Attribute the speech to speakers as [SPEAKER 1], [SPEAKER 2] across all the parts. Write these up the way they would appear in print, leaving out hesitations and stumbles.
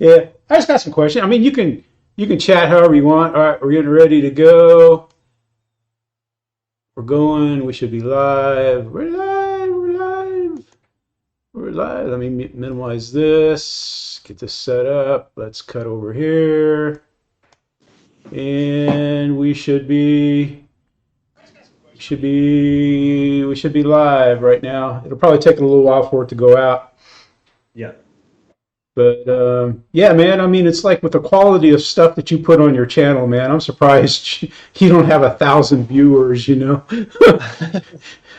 [SPEAKER 1] Yeah, I just got some questions. I mean, you can chat however you want. All right, we're getting ready to go. We're going. We should be live. We're live. We're live. We're live. Let me minimize this. Get this set up. Let's cut over here, and we should be live right now. It'll probably take a little while for it to go out.
[SPEAKER 2] Yeah.
[SPEAKER 1] But yeah, man, I mean, it's like with the quality of stuff that you put on your channel, man, I'm surprised you don't have 1,000 viewers, you know?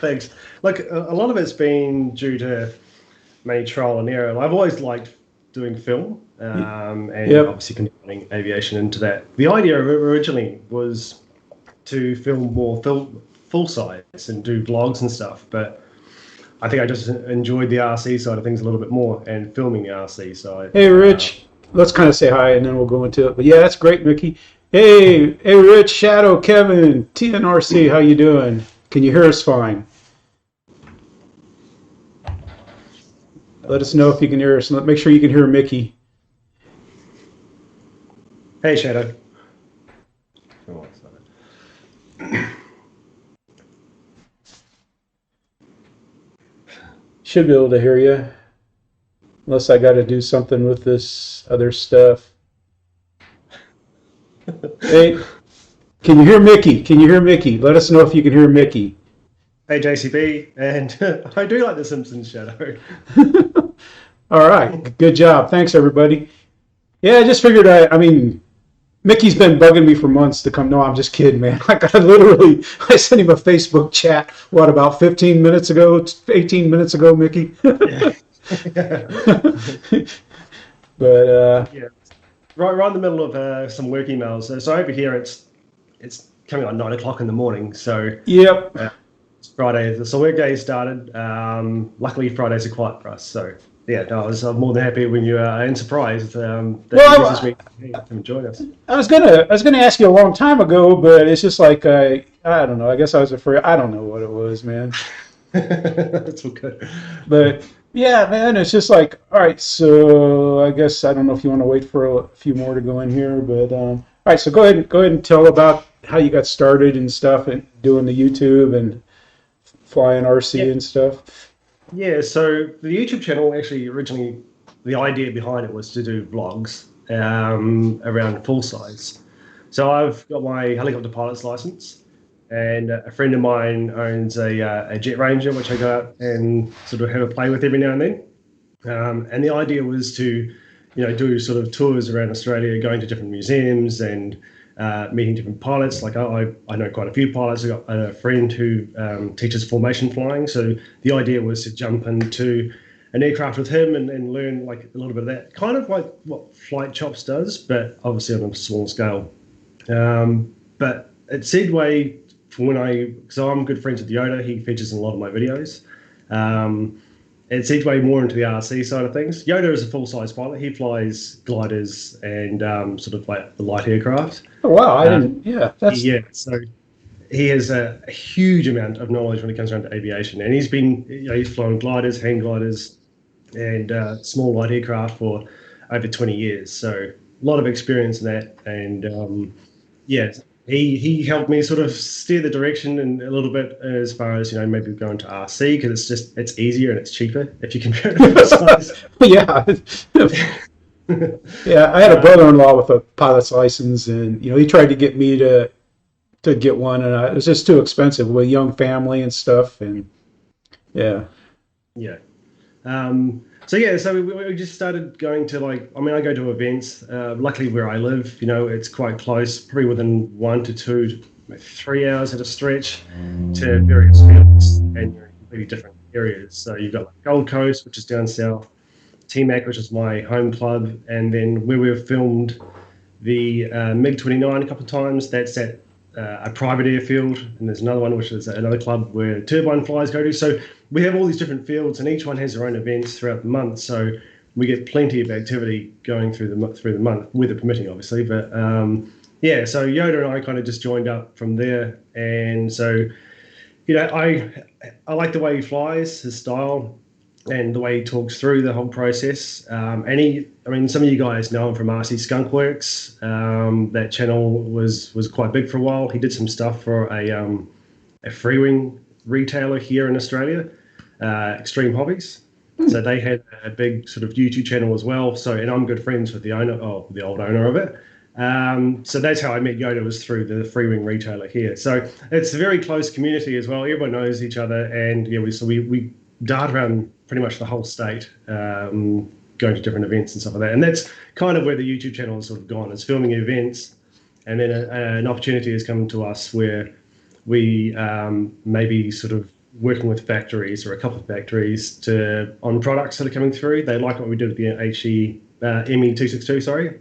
[SPEAKER 2] Thanks. Like a lot of it's been due to many trial and error. I've always liked doing film, and
[SPEAKER 1] Yep.
[SPEAKER 2] obviously combining aviation into that. The idea of it originally was to film more full size and do vlogs and stuff, but I think I just enjoyed the RC side of things a little bit more and filming the RC side.
[SPEAKER 1] Hey, Rich, let's kind of say hi and then we'll go into it. But yeah, that's great, Mickey. Hey, Rich, Shadow, Kevin, TNRC, how you doing? Can you hear us fine? Let us know if you can hear us. Make sure you can hear Mickey.
[SPEAKER 2] Hey, Shadow. Oh,
[SPEAKER 1] Should be able to hear you. Unless I got to do something with this other stuff. Hey, can you hear Mickey? Can you hear Mickey? Let us know if you can hear Mickey.
[SPEAKER 2] Hey, JCB, and I do like The Simpsons, Shadow.
[SPEAKER 1] All right, good job. Thanks, everybody. Yeah, I just figured I mean, Mickey's been bugging me for months to come. No, I'm just kidding, man. I sent him a Facebook chat, what, about 15 minutes ago, 18 minutes ago, Mickey?
[SPEAKER 2] Yeah.
[SPEAKER 1] But,
[SPEAKER 2] Yeah. Right in the middle of some work emails. So over here, it's coming on 9 o'clock in the morning. So
[SPEAKER 1] yep.
[SPEAKER 2] It's Friday. So work day started. Luckily, Fridays are quiet for us. So yeah, no, I was more than happy when you and surprised that you messaged me to come join us.
[SPEAKER 1] I was gonna ask you a long time ago, but it's just like I don't know. I guess I was afraid. I don't know what it was, man.
[SPEAKER 2] That's all good.
[SPEAKER 1] But yeah, man, it's just like, all right. So I guess I don't know if you want to wait for a few more to go in here, but all right. So go ahead and tell about how you got started and stuff, and doing the YouTube and flying RC and stuff.
[SPEAKER 2] Yeah, so the YouTube channel actually originally, the idea behind it was to do vlogs around full size. So I've got my helicopter pilot's license, and a friend of mine owns a Jet Ranger, which I go out and sort of have a play with every now and then. And the idea was to, do sort of tours around Australia, going to different museums and meeting different pilots. Like I know quite a few pilots. I got a friend who teaches formation flying. So the idea was to jump into an aircraft with him and learn like a little bit of that, kind of like what Flight Chops does, but obviously on a small scale. But it segued from because I'm good friends with Yoda. He features in a lot of my videos. It segued more into the RC side of things. Yoda is a full-size pilot. He flies gliders and sort of like the light aircraft.
[SPEAKER 1] Oh wow, I didn't. Yeah,
[SPEAKER 2] so he has a huge amount of knowledge when it comes around to aviation, and he's flown gliders, hang gliders, and small light aircraft for over 20 years. So a lot of experience in that, and he helped me sort of steer the direction and a little bit as far as maybe going to RC, because it's easier and it's cheaper if you compare it to size.
[SPEAKER 1] Yeah. Yeah, I had a brother-in-law with a pilot's license, and he tried to get me to get one, and it was just too expensive with a young family and stuff, and yeah.
[SPEAKER 2] Yeah. So we just started going to I go to events. Luckily, where I live, it's quite close, probably within 1 to 2, 3 hours at a stretch to various fields, and you're in completely different areas. So you've got Gold Coast, which is down south, TMAC, which is my home club, and then where we've filmed the MiG-29 a couple of times, that's at a private airfield, and there's another one which is another club where turbine flies go to. So we have all these different fields, and each one has their own events throughout the month. So we get plenty of activity going through the month, weather permitting, obviously. But so Yoda and I kind of just joined up from there, and so I like the way he flies, his style. and the way he talks through the whole process. And I mean, some of you guys know him from RC Skunk Works. That channel was quite big for a while. He did some stuff for a free wing retailer here in Australia, Extreme Hobbies. So they had a big sort of YouTube channel as well. So, and I'm good friends with the old owner of it. So that's how I met Yoda, was through the free wing retailer here. So it's a very close community as well. Everyone knows each other, and yeah, we dart around pretty much the whole state, going to different events and stuff like that. And that's kind of where the YouTube channel has sort of gone. It's filming events, and then an opportunity has come to us where we maybe sort of working with factories, or a couple of factories, on products that are coming through. They like what we did with the ME262, sorry.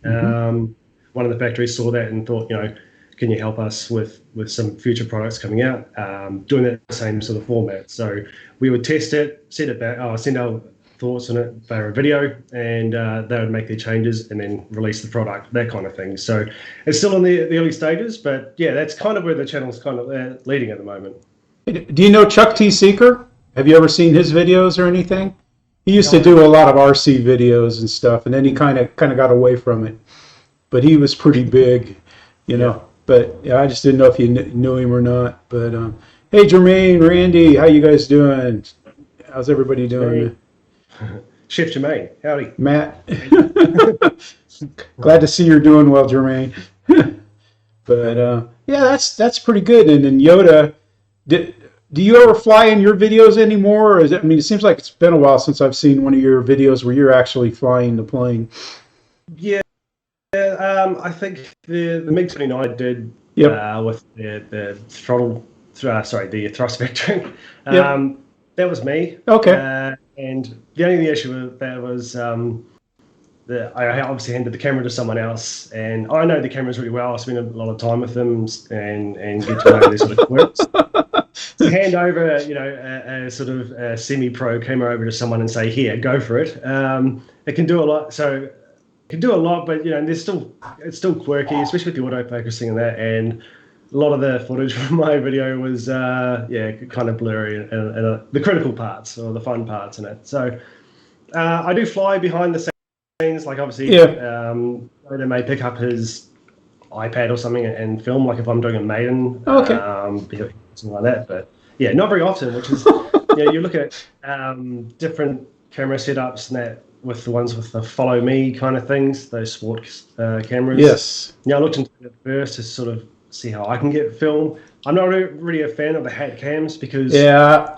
[SPEAKER 2] One of the factories saw that and thought, can you help us with some future products coming out, doing that same sort of format. So we would test it, send it back, send our thoughts on it via a video, and they would make their changes and then release the product, that kind of thing. So it's still in the early stages, but yeah, that's kind of where the channel's kind of leading at the moment.
[SPEAKER 1] Do you know Chuck T. Seeker? Have you ever seen his videos or anything? He used to do a lot of RC videos and stuff, and then he kind of got away from it. But he was pretty big,
[SPEAKER 2] Yeah.
[SPEAKER 1] But yeah, I just didn't know if you knew him or not. But hey, Jermaine, Randy, how you guys doing? How's everybody doing?
[SPEAKER 2] Chef Jermaine, howdy.
[SPEAKER 1] Matt, glad to see you're doing well, Jermaine. But yeah, that's pretty good. And then Yoda, do you ever fly in your videos anymore? Or is it, I mean, it seems like it's been a while since I've seen one of your videos where you're actually flying the plane.
[SPEAKER 2] Yeah, I think the MiG-29 I did with the throttle, the thrust vectoring. That was me.
[SPEAKER 1] Okay.
[SPEAKER 2] And the only issue with that was that I obviously handed the camera to someone else, and I know the cameras really well. I spend a lot of time with them and get to know their sort of quirks. To hand over, a sort of a semi-pro camera over to someone and say, "Here, go for it." It can do a lot. So it can do a lot, but it's still quirky, especially with the autofocusing and that. And a lot of the footage from my video was kind of blurry, and the critical parts or the fun parts in it. So I do fly behind the scenes, like obviously, they may pick up his iPad or something and film, like if I'm doing a maiden, something like that. But yeah, not very often. Which is, you look at different camera setups and that, with the ones with the follow me kind of things, those sport cameras.
[SPEAKER 1] Yes.
[SPEAKER 2] I looked into it first to sort of see how I can get film. I'm not really a fan of the hat cams, because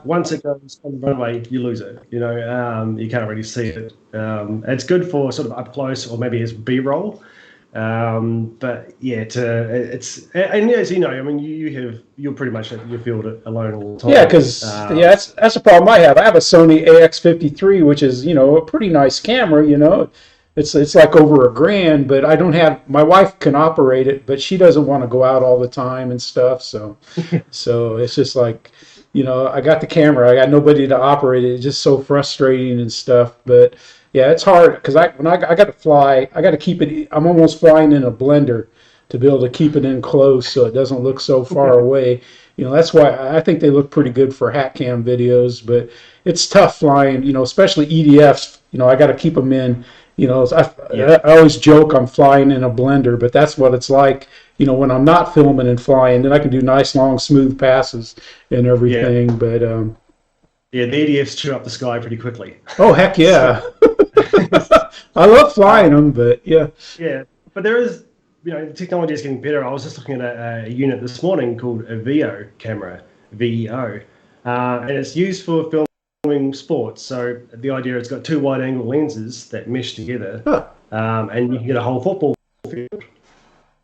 [SPEAKER 2] once it goes on the runway, you lose it. You can't really see it. It's good for sort of up close, or maybe as B-roll. But yeah, and as you know, I mean, you're pretty much at your field alone all the time.
[SPEAKER 1] Yeah, because that's a problem I have. I have a Sony AX53, which is a pretty nice camera. It's like over $1,000, but I don't have. My wife can operate it, but she doesn't want to go out all the time and stuff. So it's just like, I got the camera, I got nobody to operate it. It's just so frustrating and stuff. But yeah, it's hard because when I got to fly, I got to keep it. I'm almost flying in a blender to be able to keep it in close so it doesn't look so far away. That's why I think they look pretty good for hat cam videos. But it's tough flying, especially EDFs. I got to keep them in. I always joke I'm flying in a blender, but that's what it's like. When I'm not filming and flying, then I can do nice, long, smooth passes and everything. But
[SPEAKER 2] the EDFs chew up the sky pretty quickly.
[SPEAKER 1] Oh, heck yeah. I love flying them, but yeah. Yeah,
[SPEAKER 2] but there is, the technology is getting better. I was just looking at a unit this morning called a VEO camera, VEO, and it's used for filming sports. So the idea, it's got two wide-angle lenses that mesh together, and you can get a whole football field.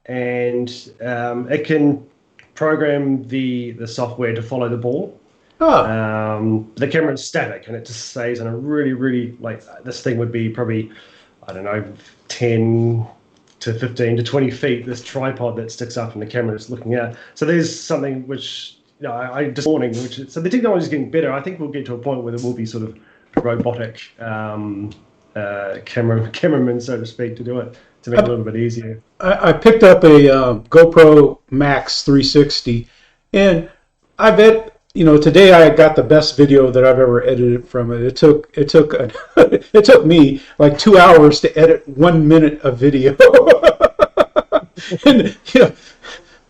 [SPEAKER 2] And it can program the software to follow the ball. The camera is static, and it just stays in a really, really, this thing would be probably, I don't know, 10 to 15 to 20 feet, this tripod that sticks up and the camera is looking at. So there's something which, I just warning, so the technology is getting better. I think we'll get to a point where there will be sort of robotic cameramen, so to speak, to do it, to make it a little bit easier.
[SPEAKER 1] I picked up a GoPro Max 360, and I bet today I got the best video that I've ever edited from it. It took me like 2 hours to edit 1 minute of video. and,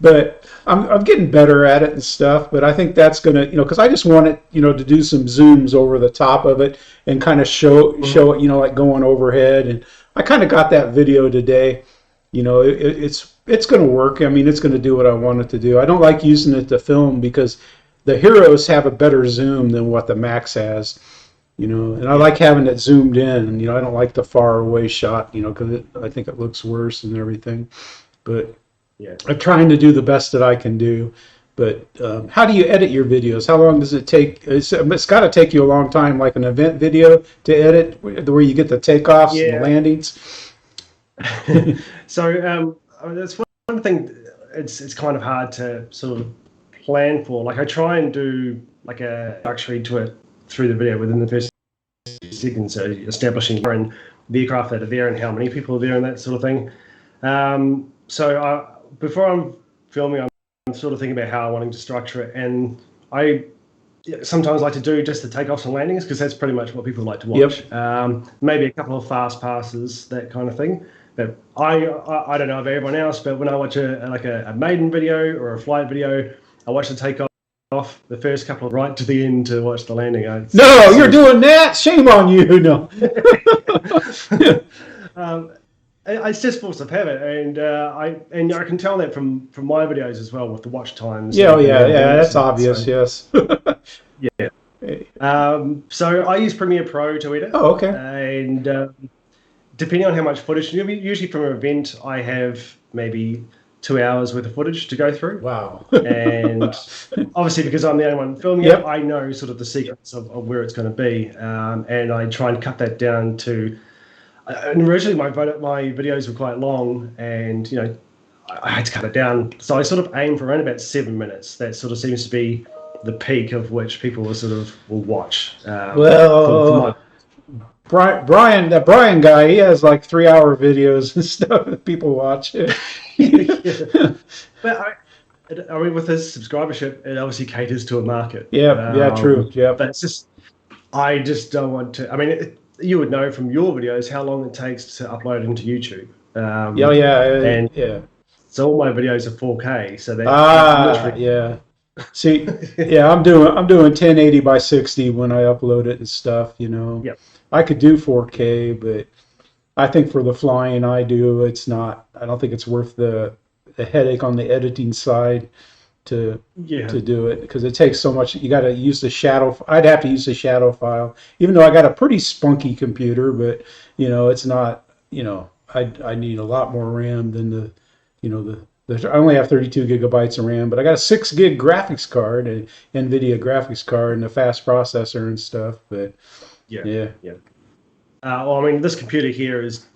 [SPEAKER 1] but I'm getting better at it and stuff. But I think that's gonna, because I just want it, to do some zooms over the top of it and kind of show it, like going overhead. And I kind of got that video today. It's going to work. I mean, it's going to do what I want it to do. I don't like using it to film because the Heroes have a better zoom than what the Max has. And I like having it zoomed in. I don't like the far away shot, because I think it looks worse and everything. But
[SPEAKER 2] Yeah.
[SPEAKER 1] I'm trying to do the best that I can do. But how do you edit your videos? How long does it take? It's got to take you a long time, like an event video to edit, where you get the takeoffs and the landings.
[SPEAKER 2] So that's one thing. It's kind of hard to sort of plan for. Like I try and do like a introductory to it through the video within the first seconds, so establishing the aircraft that are there and how many people are there and that sort of thing. So before I'm filming, I'm sort of thinking about how I want to structure it, and I sometimes like to do just the takeoffs and landings because that's pretty much what people like to watch.
[SPEAKER 1] Yep.
[SPEAKER 2] Maybe a couple of fast passes, that kind of thing. But I don't know about everyone else, but when I watch a maiden video or a flight video, I watch the takeoff the first couple right to the end to watch the landing.
[SPEAKER 1] No, you're doing that. Shame on you. No.
[SPEAKER 2] It's just force of habit, and I can tell that from my videos as well with the watch times.
[SPEAKER 1] Yeah, that's obvious.
[SPEAKER 2] So,
[SPEAKER 1] yes.
[SPEAKER 2] Yeah. So I use Premiere Pro to edit.
[SPEAKER 1] Oh, okay.
[SPEAKER 2] And depending on how much footage, usually from an event, I have maybe 2 hours worth of footage to go through.
[SPEAKER 1] Wow.
[SPEAKER 2] And obviously, because I'm the only one filming it, I know sort of the secrets of where it's going to be, and I try and cut that down to. And originally, my videos were quite long, and I had to cut it down. So I sort of aim for around about 7 minutes. That sort of seems to be the peak of which people will watch.
[SPEAKER 1] Brian, that Brian guy, he has like 3-hour videos and stuff that people watch.
[SPEAKER 2] But I mean, with his subscribership, it obviously caters to a market.
[SPEAKER 1] True. Yeah.
[SPEAKER 2] But it's just, I just don't want to. I mean, you would know from your videos how long it takes to upload into YouTube. So all my videos are 4K. So
[SPEAKER 1] yeah. See, I'm doing 1080 by 60 when I upload it and stuff.
[SPEAKER 2] Yep.
[SPEAKER 1] I could do 4K, but I think for the flying I do, it's not. I don't think it's worth the headache on the editing side to do it, because it takes so much. You got to use the shadow. I'd have to use the shadow file, even though I got a pretty spunky computer. But it's not. I need a lot more RAM than I only have 32 gigabytes of RAM, but I got a 6 gig graphics card, an NVIDIA graphics card, and a fast processor and stuff. But yeah.
[SPEAKER 2] Well, I mean, this computer here is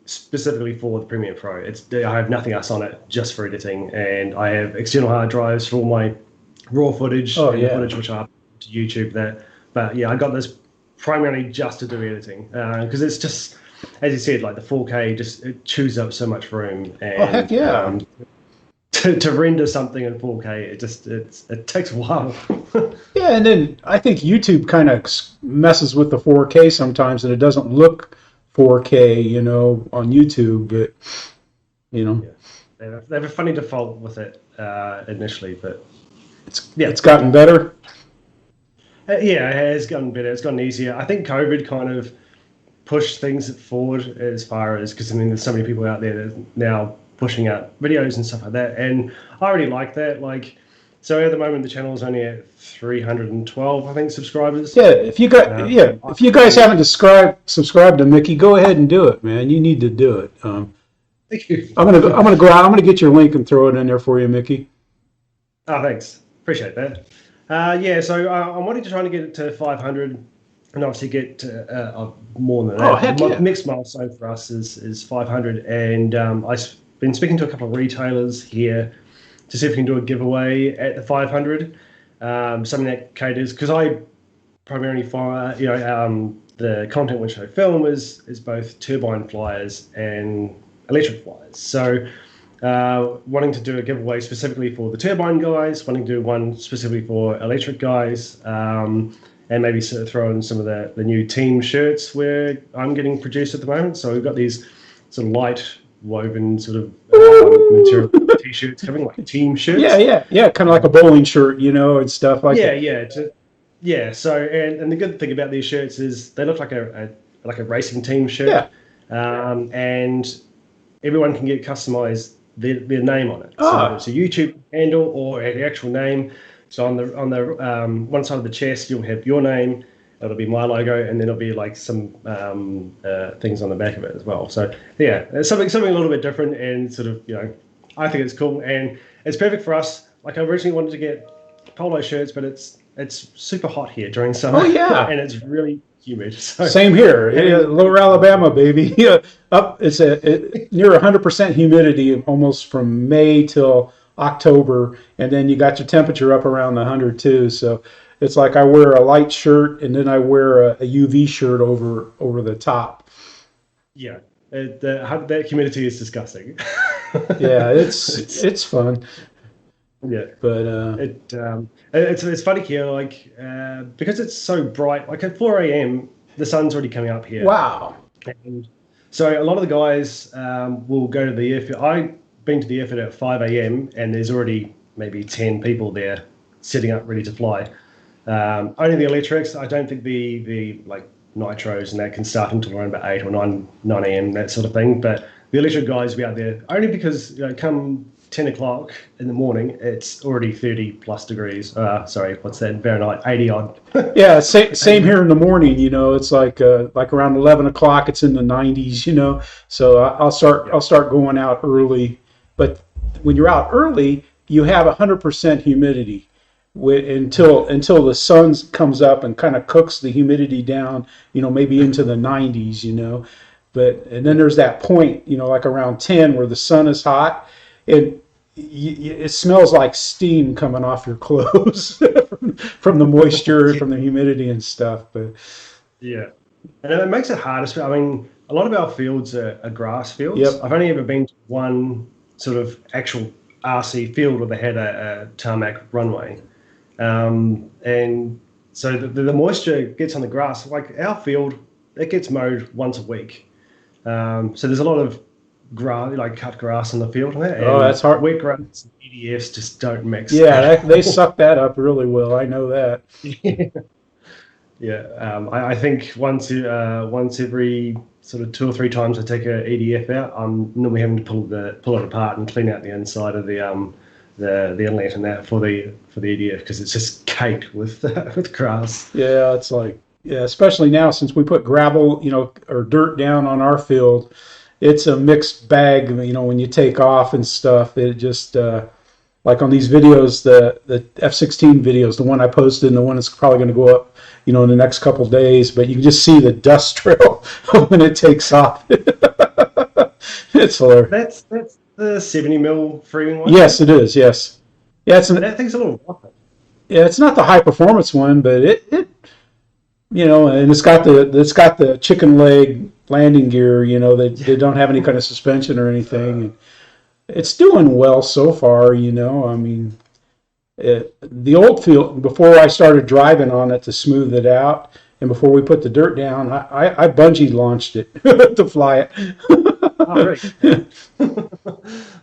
[SPEAKER 2] specifically for the Premiere Pro. I have nothing else on it, just for editing, and I have external hard drives for all my raw footage footage which I upload to YouTube. But I got this primarily just to do editing, because it's just, as you said, like the 4K it chews up so much room. And,
[SPEAKER 1] heck yeah.
[SPEAKER 2] To render something in 4K, it takes a while.
[SPEAKER 1] Yeah, and then I think YouTube kind of messes with the 4K sometimes, and it doesn't look 4K, on YouTube. But
[SPEAKER 2] they have a funny default with it initially, but
[SPEAKER 1] it's gotten better.
[SPEAKER 2] It has gotten better. It's gotten easier. I think COVID kind of pushed things forward as far as, because there's so many people out there that are now pushing out videos and stuff like that, and I really like that. So at the moment the channel is only at 312, I think, subscribers.
[SPEAKER 1] Yeah, if you guys haven't subscribed to Mickey, go ahead and do it, man. You need to do it.
[SPEAKER 2] Thank you.
[SPEAKER 1] I'm gonna go out. I'm gonna get your link and throw it in there for you, Mickey.
[SPEAKER 2] Oh, thanks. Appreciate that. So I'm wanting to try to get it to 500, and obviously get more than that.
[SPEAKER 1] Oh, heck yeah.
[SPEAKER 2] Next milestone for us is 500, and I've been speaking to a couple of retailers here to see if we can do a giveaway at the 500. Something that caters, because I primarily fire, the content which I film is both turbine flyers and electric flyers. So wanting to do a giveaway specifically for the turbine guys, wanting to do one specifically for electric guys, and maybe sort of throw in some of the new team shirts where I'm getting produced at the moment. So we've got these sort of light woven sort of material t-shirts coming, like team shirts.
[SPEAKER 1] Yeah, kind of like a bowling shirt, and stuff like that.
[SPEAKER 2] Yeah. So and the good thing about these shirts is they look like a racing team shirt.
[SPEAKER 1] Yeah.
[SPEAKER 2] And everyone can get customized their name on it.
[SPEAKER 1] Ah.
[SPEAKER 2] So it's a YouTube handle or an actual name. So on the one side of the chest, you'll have your name. It'll be my logo, and then it'll be like some things on the back of it as well. So yeah, it's something a little bit different, and sort of I think it's cool, and it's perfect for us. Like I originally wanted to get polo shirts, but it's super hot here during summer.
[SPEAKER 1] Oh yeah,
[SPEAKER 2] and it's really humid. So,
[SPEAKER 1] same here. Lower Alabama, baby. It's near 100% humidity almost from May till October, and then you got your temperature up around the 100 too. So it's like I wear a light shirt and then I wear a UV shirt over the top.
[SPEAKER 2] Yeah, that humidity is disgusting.
[SPEAKER 1] Yeah, it's fun.
[SPEAKER 2] Yeah,
[SPEAKER 1] but
[SPEAKER 2] it's funny here, like because it's so bright. Like at 4 a.m., the sun's already coming up here.
[SPEAKER 1] Wow.
[SPEAKER 2] And so a lot of the guys will go to the airfield. I've been to the airfield at 5 a.m. and there's already maybe 10 people there setting up ready to fly. Only the electrics. I don't think the like nitros and that can start until around about 8 or 9 a.m. that sort of thing. But the electric guys will be out there only because come 10 o'clock in the morning, it's already 30 plus degrees. Sorry, what's that? Fahrenheit, 80 odd.
[SPEAKER 1] Yeah, same here in the morning. It's like around 11 o'clock. It's in the 90s. So I'll start going out early. But when you're out early, you have 100% humidity until the sun comes up and kind of cooks the humidity down. Maybe into the 90s. And then there's that point. Like around 10 where the sun is hot. It smells like steam coming off your clothes from the moisture, from the humidity and stuff. But
[SPEAKER 2] yeah, and it makes it harder. I mean, a lot of our fields are grass fields.
[SPEAKER 1] Yep.
[SPEAKER 2] I've only ever been to one sort of actual RC field where they had a tarmac runway, and so the moisture gets on the grass. Like our field, it gets mowed once a week, so there's a lot of grass, like cut grass in the field. And
[SPEAKER 1] that's hard.
[SPEAKER 2] Wet grass and EDFs just don't mix.
[SPEAKER 1] Yeah, they suck that up really well. I know that.
[SPEAKER 2] Yeah, I think once every sort of 2 or 3 times I take a EDF out, I'm normally having to pull it apart and clean out the inside of the inlet and that for the EDF because it's just caked with grass.
[SPEAKER 1] Yeah, it's like especially now since we put gravel, or dirt down on our field. It's a mixed bag, when you take off and stuff. It just, like on these videos, the F-16 videos, the one I posted and the one that's probably going to go up, in the next couple of days, but you can just see the dust trail when it takes off. It's hilarious.
[SPEAKER 2] That's the 70 mil freewing one?
[SPEAKER 1] Yes, it is, yes. Yeah,
[SPEAKER 2] that thing's a little rough.
[SPEAKER 1] Yeah, it's not the high performance one, but it and it's got the chicken leg landing gear, they don't have any kind of suspension or anything. And it's doing well so far, I mean, the old field, before I started driving on it to smooth it out, and before we put the dirt down, I bungee launched it to fly it.
[SPEAKER 2] Oh, right.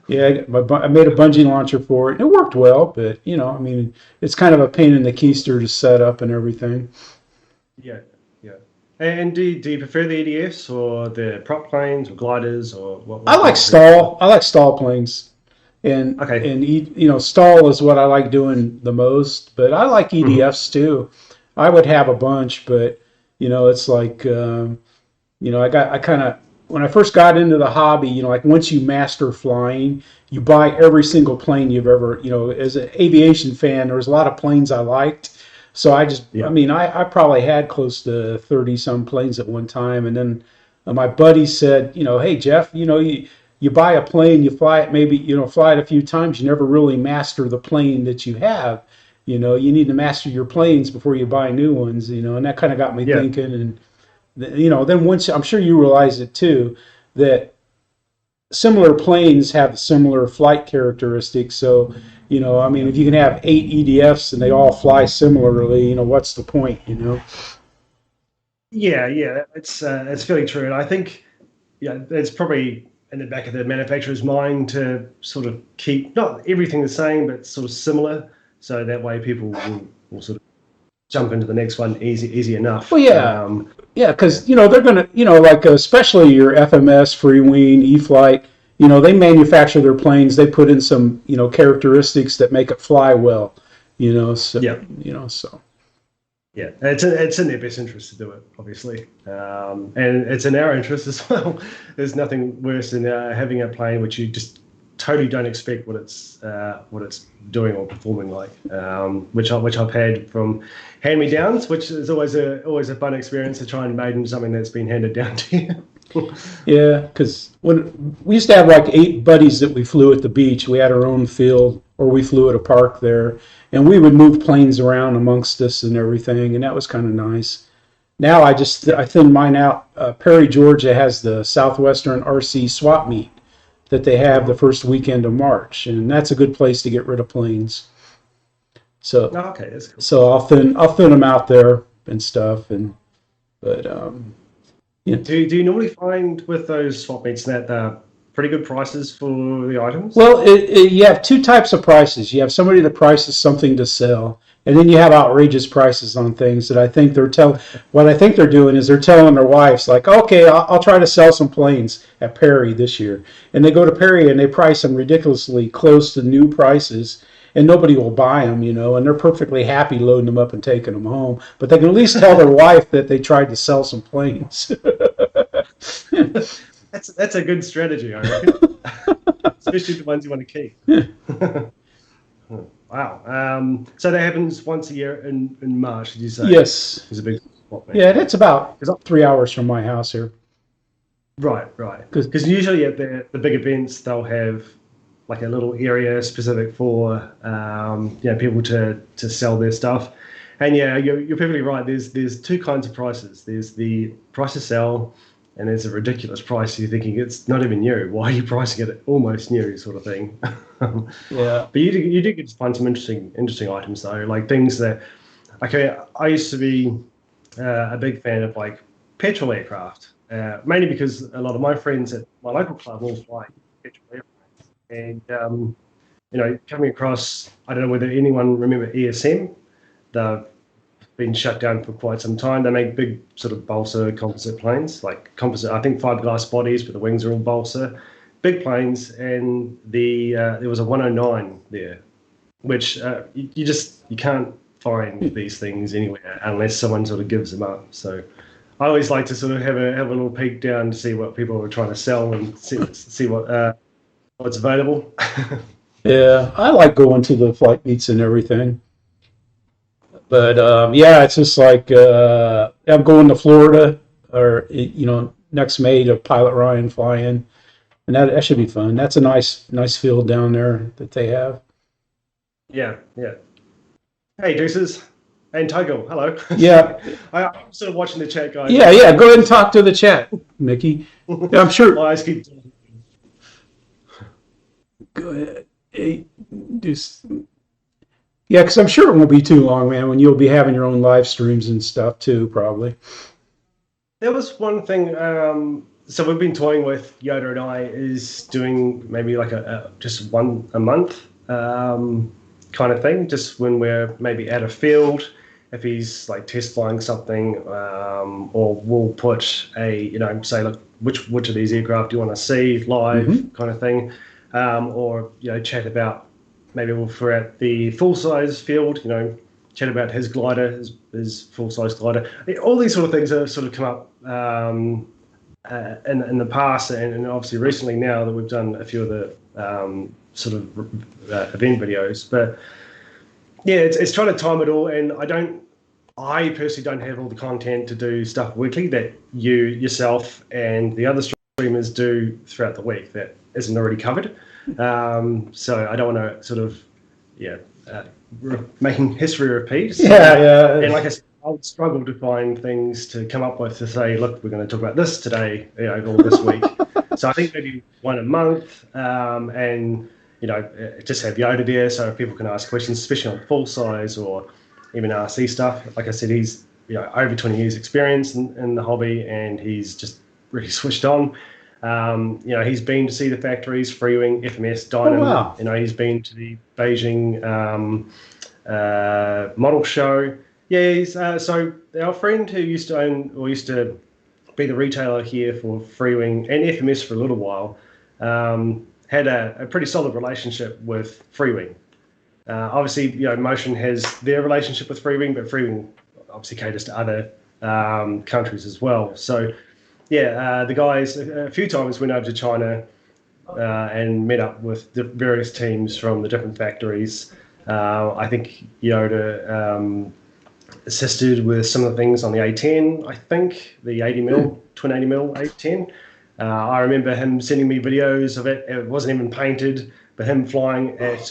[SPEAKER 1] Yeah, I made a bungee launcher for it. It worked well, but, I mean, it's kind of a pain in the keister to set up and everything.
[SPEAKER 2] Yeah. And do you prefer the EDFs or the prop planes or gliders or what?
[SPEAKER 1] I like stall planes, and stall is what I like doing the most. But I like EDFs too. I would have a bunch, but it's like I kind of when I first got into the hobby, like once you master flying, you buy every single plane you've ever as an aviation fan. There was a lot of planes I liked. So I mean, I probably had close to 30 some planes at one time. And then my buddy said, hey, Jeff, you buy a plane, you fly it, maybe, fly it a few times. You never really master the plane that you have. You need to master your planes before you buy new ones, and that kind of got me thinking. And, then once, I'm sure you realize it too, that similar planes have similar flight characteristics. So, I mean, if you can have 8 EDFs and they all fly similarly, what's the point,
[SPEAKER 2] Yeah, it's fairly true, and I think it's probably in the back of the manufacturer's mind to sort of keep not everything the same, but sort of similar, so that way people will sort of jump into the next one easy enough.
[SPEAKER 1] Well, yeah. Yeah, because, they're going to, like especially your FMS, Freewing, E-Flight, they manufacture their planes. They put in some, characteristics that make it fly well, so,
[SPEAKER 2] Yeah.
[SPEAKER 1] So.
[SPEAKER 2] Yeah, it's in their best interest to do it, obviously, and it's in our interest as well. There's nothing worse than having a plane which you just totally don't expect what it's doing or performing like, which I've had from hand-me-downs, which is always a fun experience to try and maiden something that's been handed down to you.
[SPEAKER 1] Yeah, because when we used to have like 8 buddies that we flew at the beach, we had our own field, or we flew at a park there, and we would move planes around amongst us and everything, and that was kind of nice. Now I thin mine out. Perry, Georgia has the Southwestern RC swap meet that they have the first weekend of March, and that's a good place to get rid of planes. So
[SPEAKER 2] Okay, that's cool.
[SPEAKER 1] so I'll thin them out there and stuff, but yeah.
[SPEAKER 2] Do you normally find with those swap meets that they're pretty good prices for the items?
[SPEAKER 1] Well, you have 2 types of prices. You have somebody that prices something to sell, and then you have outrageous prices on things that I think what I think they're doing is they're telling their wives, like, okay, I'll try to sell some planes at Perry this year. And they go to Perry and they price them ridiculously close to new prices, and nobody will buy them, and they're perfectly happy loading them up and taking them home. But they can at least tell their wife that they tried to sell some planes.
[SPEAKER 2] That's a good strategy, I reckon. Especially the ones you want to keep. Wow. So that happens once a year in March, did you say?
[SPEAKER 1] Yes.
[SPEAKER 2] It's a big swap meet.
[SPEAKER 1] Yeah, that's about 3 hours from my house here.
[SPEAKER 2] Right. Because usually at the big events, they'll have like a little area specific for people to sell their stuff. And yeah, you're perfectly right. There's 2 kinds of prices. There's the price to sell, and there's a ridiculous price. You're thinking it's not even new. Why are you pricing it almost new, sort of thing?
[SPEAKER 1] Yeah.
[SPEAKER 2] But you do get to find some interesting items though, like things that. Okay, I used to be a big fan of like petrol aircraft, mainly because a lot of my friends at my local club all fly petrol aircraft, and coming across. I don't know whether anyone remember ESM. They've been shut down for quite some time. They make big sort of balsa composite planes, like composite, I think 5-glass bodies, but the wings are all balsa. Big planes, and there was a 109 there, which you can't find these things anywhere unless someone sort of gives them up. So I always like to sort of have a little peek down to see what people are trying to sell and see what's available.
[SPEAKER 1] Yeah, I like going to the flight meets and everything. But yeah, it's just like I'm going to Florida or next May to Pilot Ryan fly in, and that should be fun. That's a nice field down there that they have.
[SPEAKER 2] Yeah. Hey, Deuces. And Tygo, hello.
[SPEAKER 1] Yeah.
[SPEAKER 2] I'm sort of watching the chat, guys.
[SPEAKER 1] Yeah. Go ahead and talk to the chat, Mickey. Yeah, I'm sure.
[SPEAKER 2] My eyes keep...
[SPEAKER 1] Go ahead. Hey, yeah, because I'm sure it won't be too long, man, when you'll be having your own live streams and stuff too, probably.
[SPEAKER 2] There was one thing. So we've been toying with Yoda and I is doing maybe like just one a month kind of thing, just when we're maybe at a field, if he's like test flying something, or we'll put say, look, which of these aircraft do you want to see live, kind of thing, or chat about. Maybe if we're at the full-size field, chat about his glider, his full-size glider. All these sort of things have sort of come up in the past, and obviously recently now that we've done a few of the sort of event videos. But yeah, it's trying to time it all, and I personally don't have all the content to do stuff weekly that you yourself and the other streamers do throughout the week that isn't already covered. So I don't want to sort of, making history repeat.
[SPEAKER 1] Yeah.
[SPEAKER 2] And like I said, I would struggle to find things to come up with to say, look, we're going to talk about this today, or this week. So I think maybe one a month, and just have Yoda there so people can ask questions, especially on full size or even RC stuff. Like I said, he's over 20 years experience in the hobby, and he's just really switched on. He's been to see the factories, Freewing, FMS,
[SPEAKER 1] Oh
[SPEAKER 2] Dynam.
[SPEAKER 1] wow.
[SPEAKER 2] He's been to the Beijing model show. Yeah, so our friend who used to own or used to be the retailer here for Freewing and FMS for a little while, had a pretty solid relationship with Freewing. Obviously, Motion has their relationship with Freewing, but Freewing obviously caters to other countries as well. So, yeah, the guys a few times went over to China and met up with the various teams from the different factories. I think Yoda assisted with some of the things on the A10, I think, the 80mm, twin 80mm A10. I remember him sending me videos of it. It wasn't even painted, but him flying out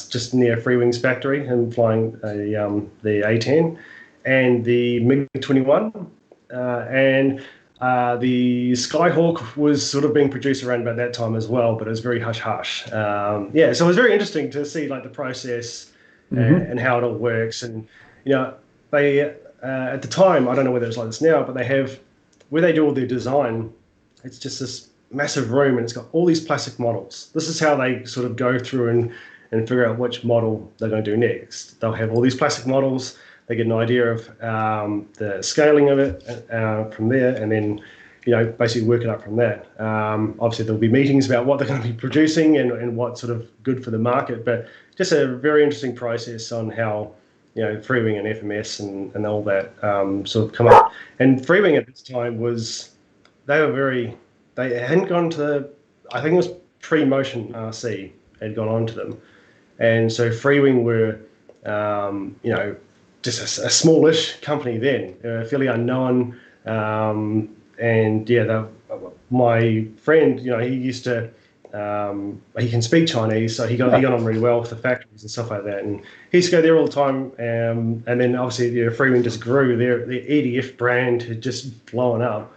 [SPEAKER 2] just near Freewing's factory, him flying the A10 and the MiG-21. And the Skyhawk was sort of being produced around about that time as well, but it was very hush-hush. So it was very interesting to see like the process and how it all works. And, they, at the time, I don't know whether it's like this now, but they have, where they do all their design, it's just this massive room and it's got all these plastic models. This is how they sort of go through and figure out which model they're going to do next. They'll have all these plastic models. They get an idea of the scaling of it from there, and then basically work it up from that. Obviously, there'll be meetings about what they're going to be producing and what's sort of good for the market, but just a very interesting process on how Freewing and FMS and all that sort of come up. And Freewing at this time they hadn't gone to I think it was pre-Motion RC had gone on to them, and so Freewing were just a smallish company then, fairly unknown. And yeah, my friend, he used to, he can speak Chinese, so he got on really well with the factories and stuff like that. And he used to go there all the time. And then obviously, Freewing just grew. Their EDF brand had just blown up.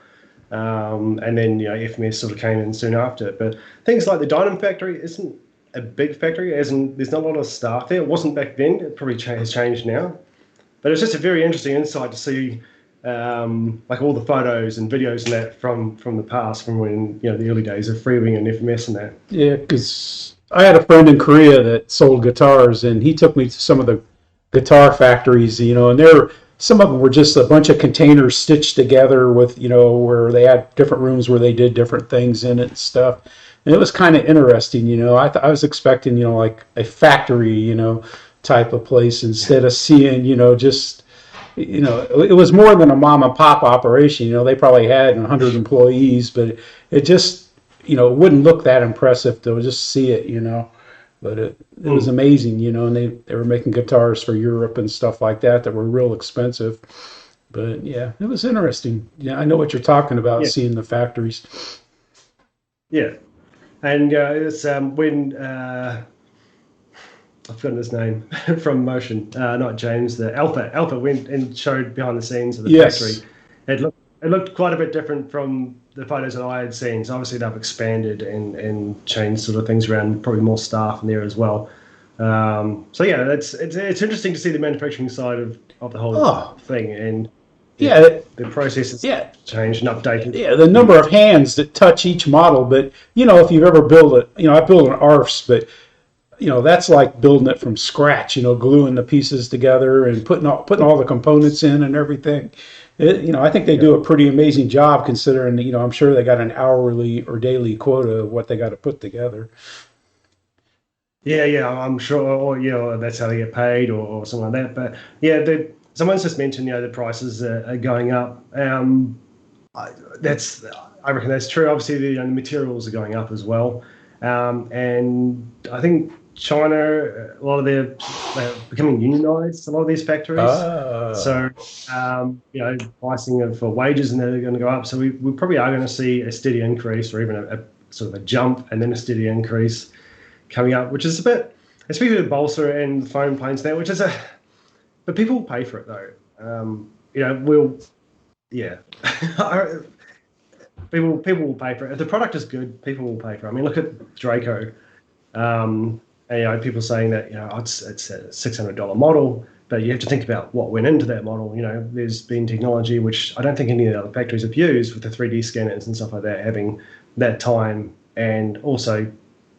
[SPEAKER 2] And then FMS sort of came in soon after. But things like the Dynam factory isn't a big factory, as in there's not a lot of staff there. It wasn't back then. It probably has changed now. But it's just a very interesting insight to see, like all the photos and videos and that from the past, from when the early days of Freewing and FMS and that.
[SPEAKER 1] Yeah, because I had a friend in Korea that sold guitars, and he took me to some of the guitar factories, and some of them were just a bunch of containers stitched together with, where they had different rooms where they did different things in it and stuff. And it was kind of interesting, I was expecting, like a factory, type of place instead of seeing, just, it was more than a mom and pop operation. They probably had 100 employees, but it just, wouldn't look that impressive to just see it, but it was amazing, and they were making guitars for Europe and stuff like that were real expensive. But yeah, it was interesting. Yeah, I know what you're talking about, seeing the factories.
[SPEAKER 2] Yeah. And it's when I've forgotten his name from Motion, not James, the Alpha went and showed behind the scenes of the factory. It looked quite a bit different from the photos that I had seen. So obviously they've expanded and changed sort of things around, probably more staff in there as well. So yeah, it's interesting to see the manufacturing side of the whole thing, and the processes changed and updated.
[SPEAKER 1] Yeah, the number of hands that touch each model. But if you've ever built it, I built an ARFs, but that's like building it from scratch, gluing the pieces together and putting all the components in and everything. I think they do a pretty amazing job, considering, I'm sure they got an hourly or daily quota of what they got to put together.
[SPEAKER 2] Yeah, I'm sure, or that's how they get paid or something like that. But yeah, someone's just mentioned, the prices are going up. I reckon that's true. Obviously, the materials are going up as well. And I think China, a lot of they're becoming unionized, a lot of these factories. So, pricing for wages and they're going to go up. So we probably are going to see a steady increase, or even a sort of a jump and then a steady increase coming up, which is especially with balsa and foam planes now, but people pay for it though. People will pay for it. If the product is good, people will pay for it. I mean, look at Draco. And, people saying that it's a $600 model, but you have to think about what went into that model. There's been technology which I don't think any of the other factories have used, with the 3D scanners and stuff like that, having that time, and also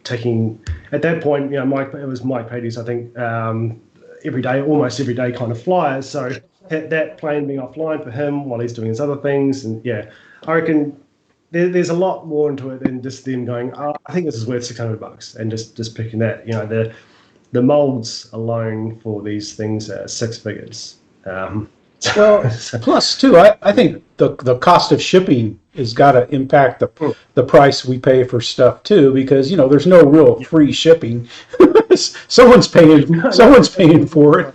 [SPEAKER 2] taking at that point, it was Mike Patey's, I think, almost every day kind of flyers. So that plane being offline for him while he's doing his other things, and I reckon there's a lot more into it than just them going, oh, I think this is worth $600, and just picking that. The molds alone for these things are six figures.
[SPEAKER 1] Well, plus too, I think the cost of shipping has got to impact the price we pay for stuff too, because there's no real free shipping. someone's paying for it.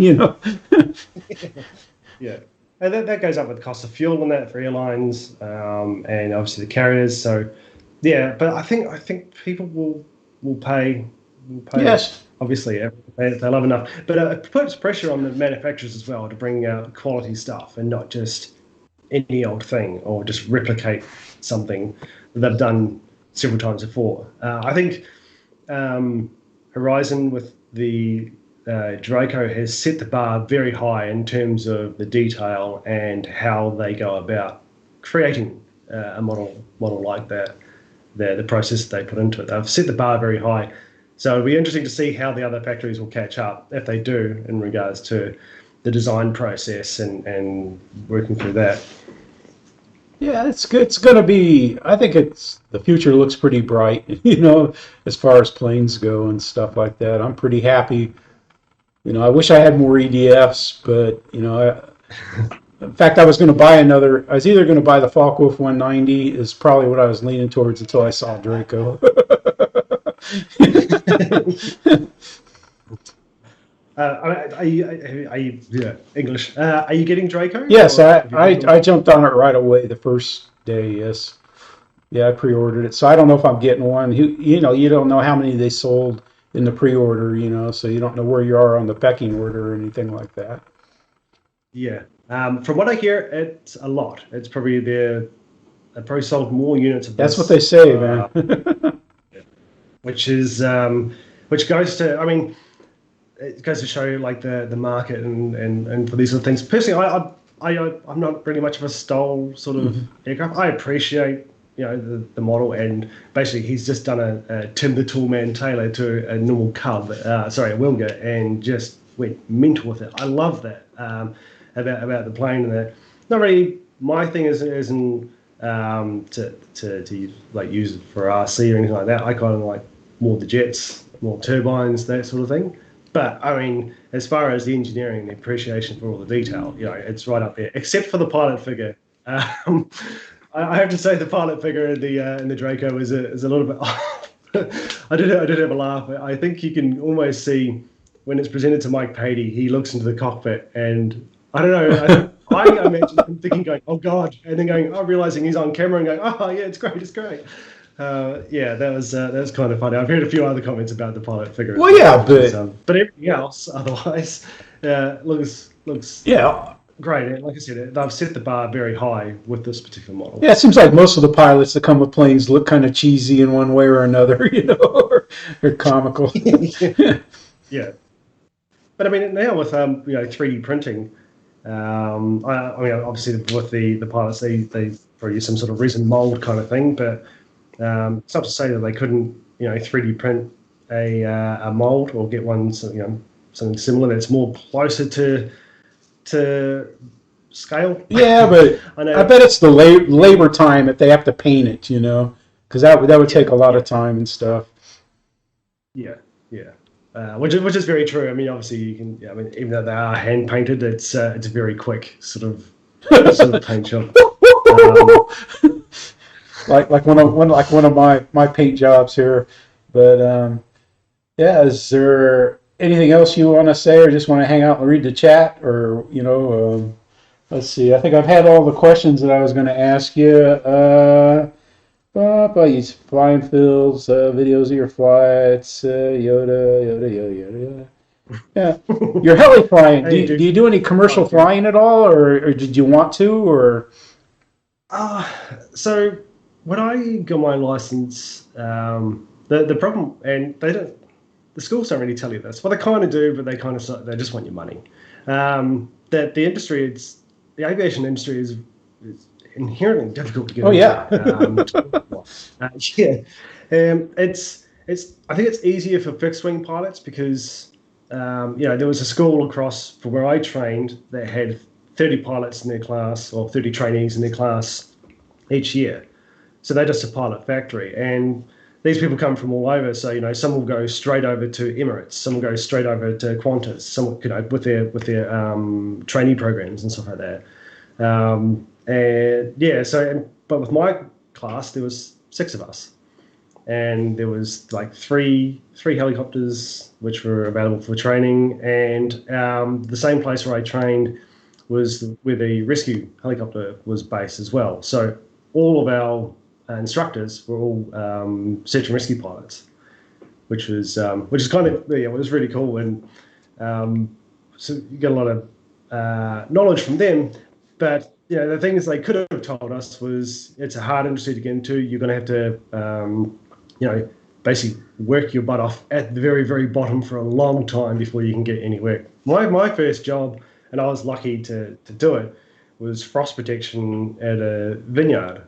[SPEAKER 2] Yeah. And that goes up with the cost of fuel and that for airlines, and obviously the carriers. So, but I think people will pay.
[SPEAKER 1] Yes.
[SPEAKER 2] Obviously, if they love enough. But it puts pressure on the manufacturers as well to bring out quality stuff and not just any old thing, or just replicate something that they've done several times before. I think Horizon with the Draco has set the bar very high in terms of the detail and how they go about creating a model like that. The process they put into it. They've set the bar very high. So it'll be interesting to see how the other factories will catch up, if they do, in regards to the design process and working through that.
[SPEAKER 1] Yeah, it's good. It's going to be, I think the future looks pretty bright, as far as planes go and stuff like that. I'm pretty happy. I wish I had more EDFs, but, in fact, I was either going to buy the Focke-Wulf 190, is probably what I was leaning towards until I saw Draco.
[SPEAKER 2] Are you English? Are you getting Draco?
[SPEAKER 1] Yes, I jumped on it right away the first day. Yes, I pre-ordered it, so I don't know if I'm getting one. You don't know how many they sold in the pre-order, so you don't know where you are on the pecking order or anything like that.
[SPEAKER 2] Yeah, from what I hear, it's a lot. It's probably they probably sold more units of this.
[SPEAKER 1] That's what they say, man.
[SPEAKER 2] Which goes to, I mean, it goes to show like the market and for these sort of things. Personally, I'm not really much of a STOL sort of aircraft. I appreciate the model, and basically he's just done a Tim the Toolman Taylor to a normal Cub, a Wilga, and just went mental with it. I love that about the plane, and that. Not really my thing isn't to like use it for RC or anything like that. I kind of like more the jets, more turbines, that sort of thing. But I mean, as far as the engineering, the appreciation for all the detail, it's right up there. Except for the pilot figure, I have to say the pilot figure in the Draco is a little bit off. I did have a laugh. I think you can almost see when it's presented to Mike Patey, he looks into the cockpit, and I don't know. I imagine him thinking, going, "Oh God," and then going, realizing he's on camera and going, "Oh yeah, it's great, it's great." That was kind of funny. I've heard a few other comments about the pilot figure.
[SPEAKER 1] Well,
[SPEAKER 2] but everything else otherwise looks great. Like I said, they've set the bar very high with this particular model.
[SPEAKER 1] Yeah, it seems like most of the pilots that come with planes look kind of cheesy in one way or another, or comical.
[SPEAKER 2] Yeah. But I mean, now with 3D printing, I mean, obviously with the pilots, they probably use some sort of resin mold kind of thing, but it's not to say that they couldn't 3D print a mold or get one something similar that's more closer to scale.
[SPEAKER 1] Yeah, but I bet it's the labor time that they have to paint it, because that would take a lot of time and stuff.
[SPEAKER 2] Yeah. Which is very true. I mean, obviously you can. I mean, even though they are hand painted, it's a very quick sort of paint job.
[SPEAKER 1] Like one of my paint jobs here, but is there anything else you want to say, or just want to hang out and read the chat, or let's see. I think I've had all the questions that I was going to ask you. You flying fields, videos of your flights, Yoda. Yeah, you're heli flying. Do you do any commercial flying at all, or did you want to, or?
[SPEAKER 2] So when I got my license, the problem, and they don't, the schools don't really tell you this. Well, they kind of do, but they just want your money. That the industry, the aviation industry is inherently difficult to get into.
[SPEAKER 1] Yeah.
[SPEAKER 2] Yeah. I think it's easier for fixed wing pilots because there was a school across from where I trained that had 30 pilots in their class or 30 trainees in their class each year. So they're just a pilot factory. And these people come from all over. So, some will go straight over to Emirates, some will go straight over to Qantas, some, with their trainee programs and stuff like that. But with my class, there was 6 of us. And there was like three helicopters which were available for training. And the same place where I trained was where the rescue helicopter was based as well. So all of our instructors were all search and rescue pilots, which is kind of, it was really cool. And so you get a lot of knowledge from them. But the things they could have told us was it's a hard industry to get into. You're going to have to basically work your butt off at the very, very bottom for a long time before you can get any work. My first job, and I was lucky to do it, was frost protection at a vineyard.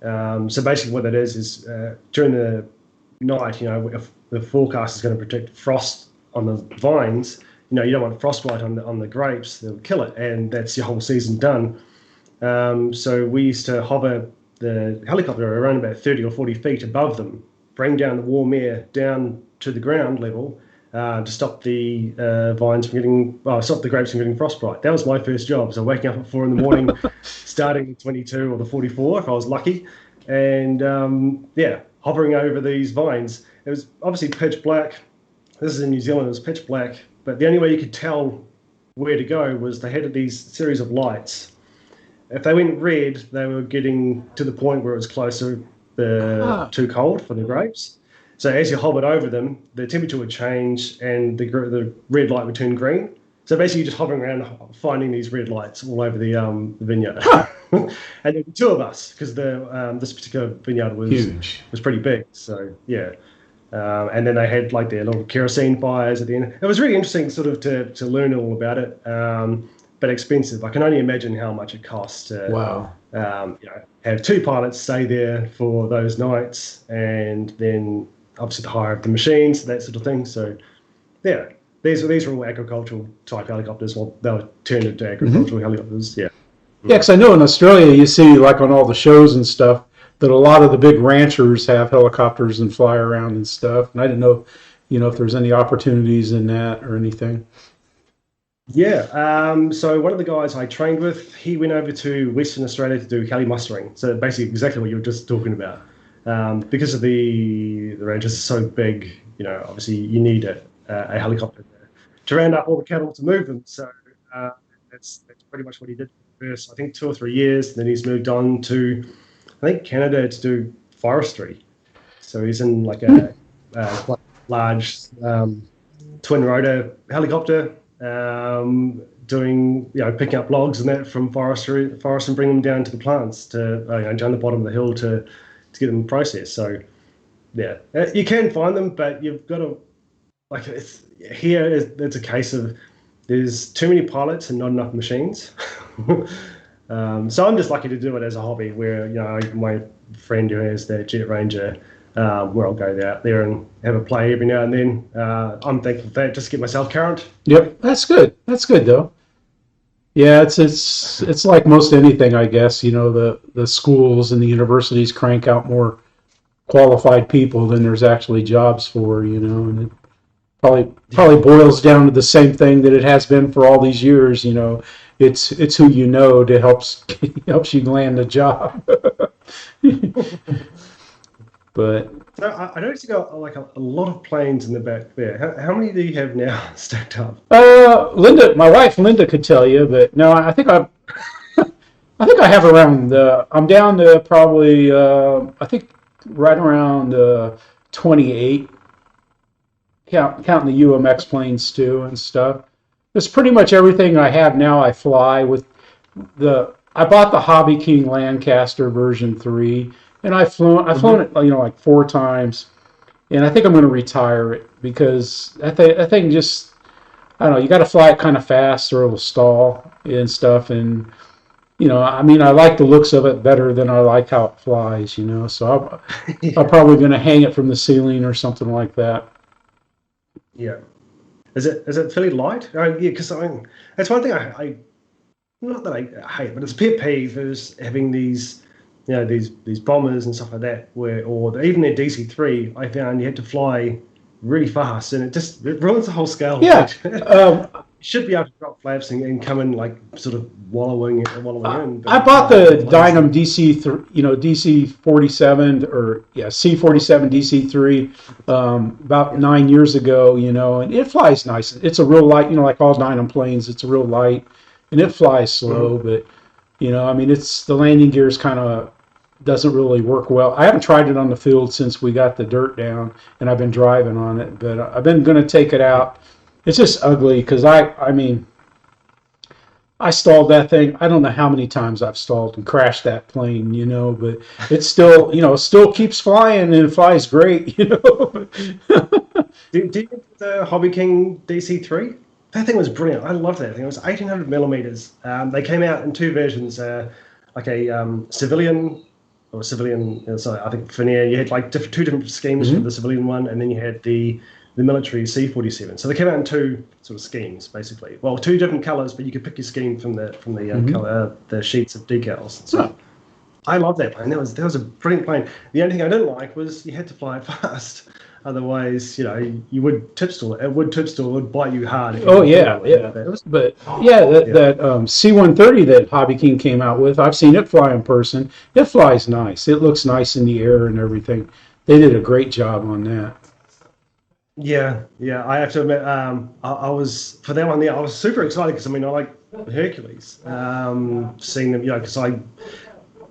[SPEAKER 2] So basically what that is during the night, if the forecast is going to predict frost on the vines, you don't want frostbite on the grapes, they'll kill it, and that's your whole season done. So we used to hover the helicopter around about 30 or 40 feet above them, bring down the warm air down to the ground level to stop the stop the grapes from getting frostbite. That was my first job. So waking up at 4 a.m, starting the 22 or the 44 if I was lucky, and hovering over these vines. It was obviously pitch black. This is in New Zealand. It was pitch black, but the only way you could tell where to go was they had these series of lights. If they went red, they were getting to the point where it was closer too cold for the grapes. So as you hovered over them, the temperature would change and the red light would turn green. So basically, you're just hovering around finding these red lights all over the vineyard. And there were 2 of us because this particular vineyard was huge. Was pretty big. So yeah. And then they had like their little kerosene fires at the end. It was really interesting sort of to learn all about it. But expensive. I can only imagine how much it costs to have 2 pilots stay there for those nights, and then obviously the hire of the machines, that sort of thing. So, yeah, these are all agricultural type helicopters. Well, they were turned into agricultural helicopters. Yeah.
[SPEAKER 1] Yeah, because I know in Australia you see like on all the shows and stuff that a lot of the big ranchers have helicopters and fly around and stuff. And I didn't know, if there's any opportunities in that or anything.
[SPEAKER 2] Yeah, so one of the guys I trained with, he went over to Western Australia to do heli mustering. So basically exactly what you were just talking about. Because of the ranges are so big, obviously you need a helicopter to round up all the cattle to move them. So that's pretty much what he did for the first, I think, 2 or 3 years. Then he's moved on to, I think, Canada to do forestry. So he's in like a quite large twin rotor helicopter. Doing picking up logs and that from forest and bring them down to the plants to down the bottom of the hill to get them processed. So yeah, you can find them, but you've got to it's a case of there's too many pilots and not enough machines. So I'm just lucky to do it as a hobby. Where my friend who has that Jet Ranger, where I'll go out there and have a play every now and then. I'm thankful for that, just to get myself current.
[SPEAKER 1] Yep, that's good. That's good though. Yeah, it's like most anything, I guess. The schools and the universities crank out more qualified people than there's actually jobs for. And it probably boils down to the same thing that it has been for all these years. It's who you know that helps you land a job. But
[SPEAKER 2] so I noticed you got like a lot of planes in the back there. How many do you have now stacked up?
[SPEAKER 1] Linda, my wife Linda could tell you, but no, I think I have around. I'm down to probably I think right around 28. Counting the UMX planes too and stuff. It's pretty much everything I have now. I fly with I bought the Hobby King Lancaster version 3. and I've flown it, like 4 times, and I think I'm going to retire it because that thing just, I don't know, you got to fly it kind of fast or it'll stall and stuff. And, I mean, I like the looks of it better than I like how it flies, so I'm
[SPEAKER 2] Yeah.
[SPEAKER 1] probably going to hang it from the ceiling or something like that.
[SPEAKER 2] Yeah. Is it fairly light? Yeah, because that's one thing I not that I hate, but it's a pet peeve is having these, these bombers and stuff like that, even their DC-3. I found you had to fly really fast, and it ruins the whole scale
[SPEAKER 1] Yeah.
[SPEAKER 2] effect. You
[SPEAKER 1] Um,
[SPEAKER 2] should be able to drop flaps and come in like sort of wallowing in,
[SPEAKER 1] I
[SPEAKER 2] but
[SPEAKER 1] bought
[SPEAKER 2] no,
[SPEAKER 1] the
[SPEAKER 2] it lays there.
[SPEAKER 1] Dynam DC, DC 47 or yeah C47 DC3 about
[SPEAKER 2] Yeah.
[SPEAKER 1] 9 years ago, and it flies nice. It's a real light, like all Dynam planes. It's a real light, and it flies slow.
[SPEAKER 2] Mhm.
[SPEAKER 1] But I mean, it's the landing gears kind of doesn't really work well. I haven't tried it on the field since we got the dirt down, and I've been driving on it. But I've been going to take it
[SPEAKER 2] Yeah.
[SPEAKER 1] out. It's just ugly because I mean. I stalled that thing. I don't know how many times I've stalled and crashed that plane, but it still, still keeps flying and it flies great.
[SPEAKER 2] Do you have the Hobby King DC-3? That thing was brilliant. I loved that thing. It was 1800 millimeters. They came out in two versions, like a civilian or civilian. Sorry, I think veneer. You had like two different schemes for
[SPEAKER 1] Hmm.
[SPEAKER 2] the civilian one, and then you had the military C-47. So they came out in two sort of schemes, basically. Well, two different colors, but you could pick your scheme from the
[SPEAKER 1] Hmm.
[SPEAKER 2] color, the sheets of decals and
[SPEAKER 1] Huh.
[SPEAKER 2] stuff. I love that plane. That was a brilliant plane. The only thing I didn't like was you had to fly it fast. Otherwise, you would tip stall it. It would tip stall. It would bite you hard if you
[SPEAKER 1] Oh
[SPEAKER 2] didn't put it
[SPEAKER 1] yeah,
[SPEAKER 2] all in.
[SPEAKER 1] yeah.
[SPEAKER 2] But it was,
[SPEAKER 1] But yeah, that
[SPEAKER 2] yeah,
[SPEAKER 1] that C-130 that Hobby King came out with, I've seen it fly in person. It flies nice. It looks nice in the air and everything. They did a great job on that.
[SPEAKER 2] yeah, yeah. I have to admit, I was for that one. Yeah, I was super excited because I mean, I like Hercules. Seeing them, because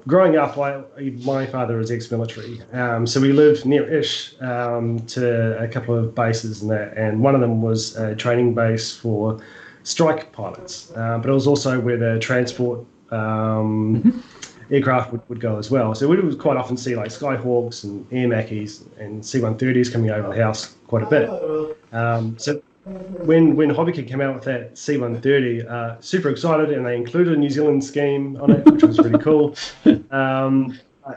[SPEAKER 2] growing up, my father was ex-military, so we lived near-ish to a couple of bases and that, and one of them was a training base for strike pilots, but it was also where the transport
[SPEAKER 1] Hmm.
[SPEAKER 2] aircraft would go as well. So we would quite often see like Skyhawks and Air Mackeys and C-130s coming over the house quite a bit. So when Hobbykin came out with that C-130, super excited, and they included a New Zealand scheme on it, which was really cool.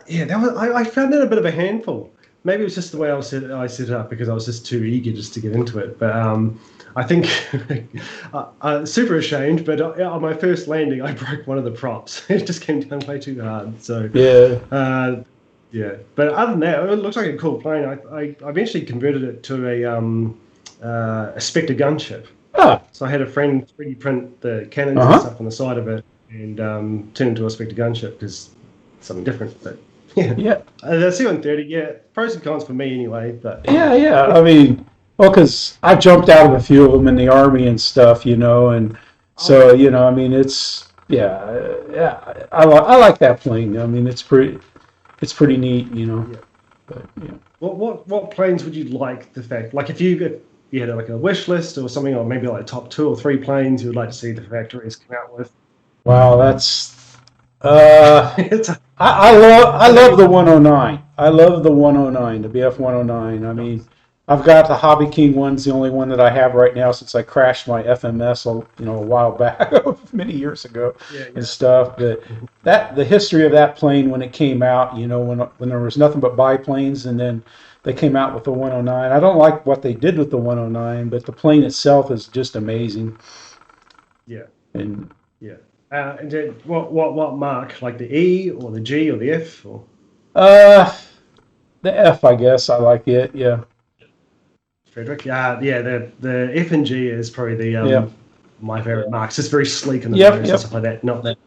[SPEAKER 2] Yeah, that was I found that a bit of a handful. Maybe it was just the way I set it up because I was just too eager just to get into it. But I think super ashamed. But on my first landing, I broke one of the props. It just came down way too hard. So
[SPEAKER 1] Yeah.
[SPEAKER 2] uh, yeah. But other than that, it looks like a cool plane. I eventually converted it to a Spectre gunship.
[SPEAKER 1] Ah.
[SPEAKER 2] So I had a friend 3D print the cannons and
[SPEAKER 1] Uh-huh.
[SPEAKER 2] stuff on the side of it and turn it into a Spectre gunship because something different. But yeah,
[SPEAKER 1] Yeah.
[SPEAKER 2] the C-130, yeah, pros and cons for me anyway. But
[SPEAKER 1] Yeah, yeah. I mean, well, because I've jumped out of a few of them in the army and stuff, and
[SPEAKER 2] oh,
[SPEAKER 1] so I mean, yeah. I like that plane. I mean, it's pretty neat.
[SPEAKER 2] yeah.
[SPEAKER 1] But yeah.
[SPEAKER 2] What planes would you like? The fact like if you had like a wish list or something, or maybe like top 2 or 3 planes you would like to see the factories come out with.
[SPEAKER 1] Wow, that's uh,
[SPEAKER 2] It's a,
[SPEAKER 1] I love the 109. I love the 109, the BF 109. I mean,
[SPEAKER 2] nice.
[SPEAKER 1] I've got the Hobby King one's the only one that I have right now since I crashed my FMS, a while back, many years ago,
[SPEAKER 2] Yeah,
[SPEAKER 1] and
[SPEAKER 2] yeah.
[SPEAKER 1] stuff. But the history of that plane when it came out, when there was nothing but biplanes, and then they came out with the 109. I don't like what they did with the 109, but the plane itself is just amazing.
[SPEAKER 2] Yeah.
[SPEAKER 1] And
[SPEAKER 2] Yeah. And then what mark? Like the E or the G or the F or
[SPEAKER 1] uh, the F, I guess I like it. Yeah,
[SPEAKER 2] Frederick? Yeah, yeah. The F and G is probably the
[SPEAKER 1] yeah,
[SPEAKER 2] my favorite marks. It's very sleek in the
[SPEAKER 1] yep,
[SPEAKER 2] nose and
[SPEAKER 1] yep.
[SPEAKER 2] stuff like that. Not that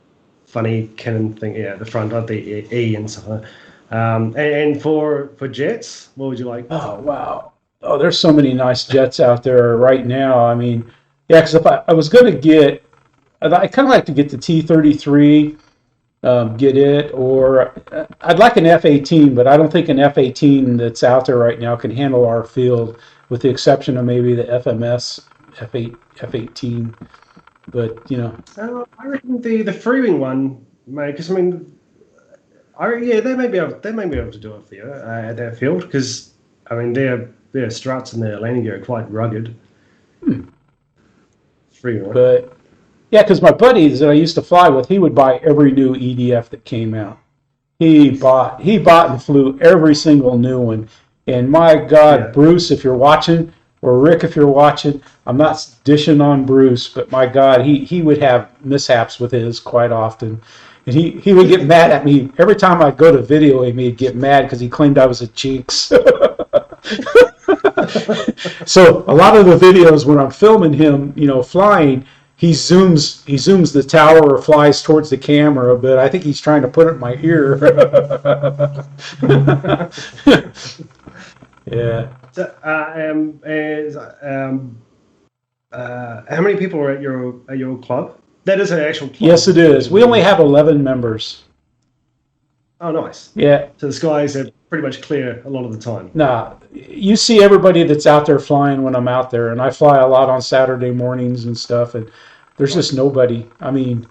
[SPEAKER 2] funny cannon thing. Yeah, the front of the E and stuff like that. And for jets, what would you like?
[SPEAKER 1] Oh wow. Oh, there's so many nice jets out there right now. I mean, yeah, because if I was going to I kind of like to get the T-33, get it, or I'd like an F-18, but I don't think an F-18 that's out there right now can handle our field, with the exception of maybe the FMS F8 F-18. But
[SPEAKER 2] I reckon the Freewing one, mate. Because I mean, Yeah, they may be able to do it for you at that field because I mean their struts and their landing gear are quite rugged. Free one.
[SPEAKER 1] But yeah, because my buddies that I used to fly with, he would buy every new EDF that came out. He bought and flew every single new one. And my God,
[SPEAKER 2] Yeah.
[SPEAKER 1] Bruce, if you're watching, or Rick, if you're watching, I'm not dishing on Bruce, but my God, he would have mishaps with his quite often. And he would get mad at me every time I'd go to video him. He'd get mad because he claimed I was a jinx. So a lot of the videos when I'm filming him, flying, he zooms the tower or flies towards the camera, but I think he's trying to put it in my ear. Yeah.
[SPEAKER 2] So, how many people are at your club? That is an actual club.
[SPEAKER 1] Yes, it is. We only have 11 members.
[SPEAKER 2] Oh, nice.
[SPEAKER 1] Yeah.
[SPEAKER 2] So the skies are pretty much clear a lot of the time.
[SPEAKER 1] Nah, you see everybody that's out there flying when I'm out there, and I fly a lot on Saturday mornings and stuff, and there's just nobody. I mean,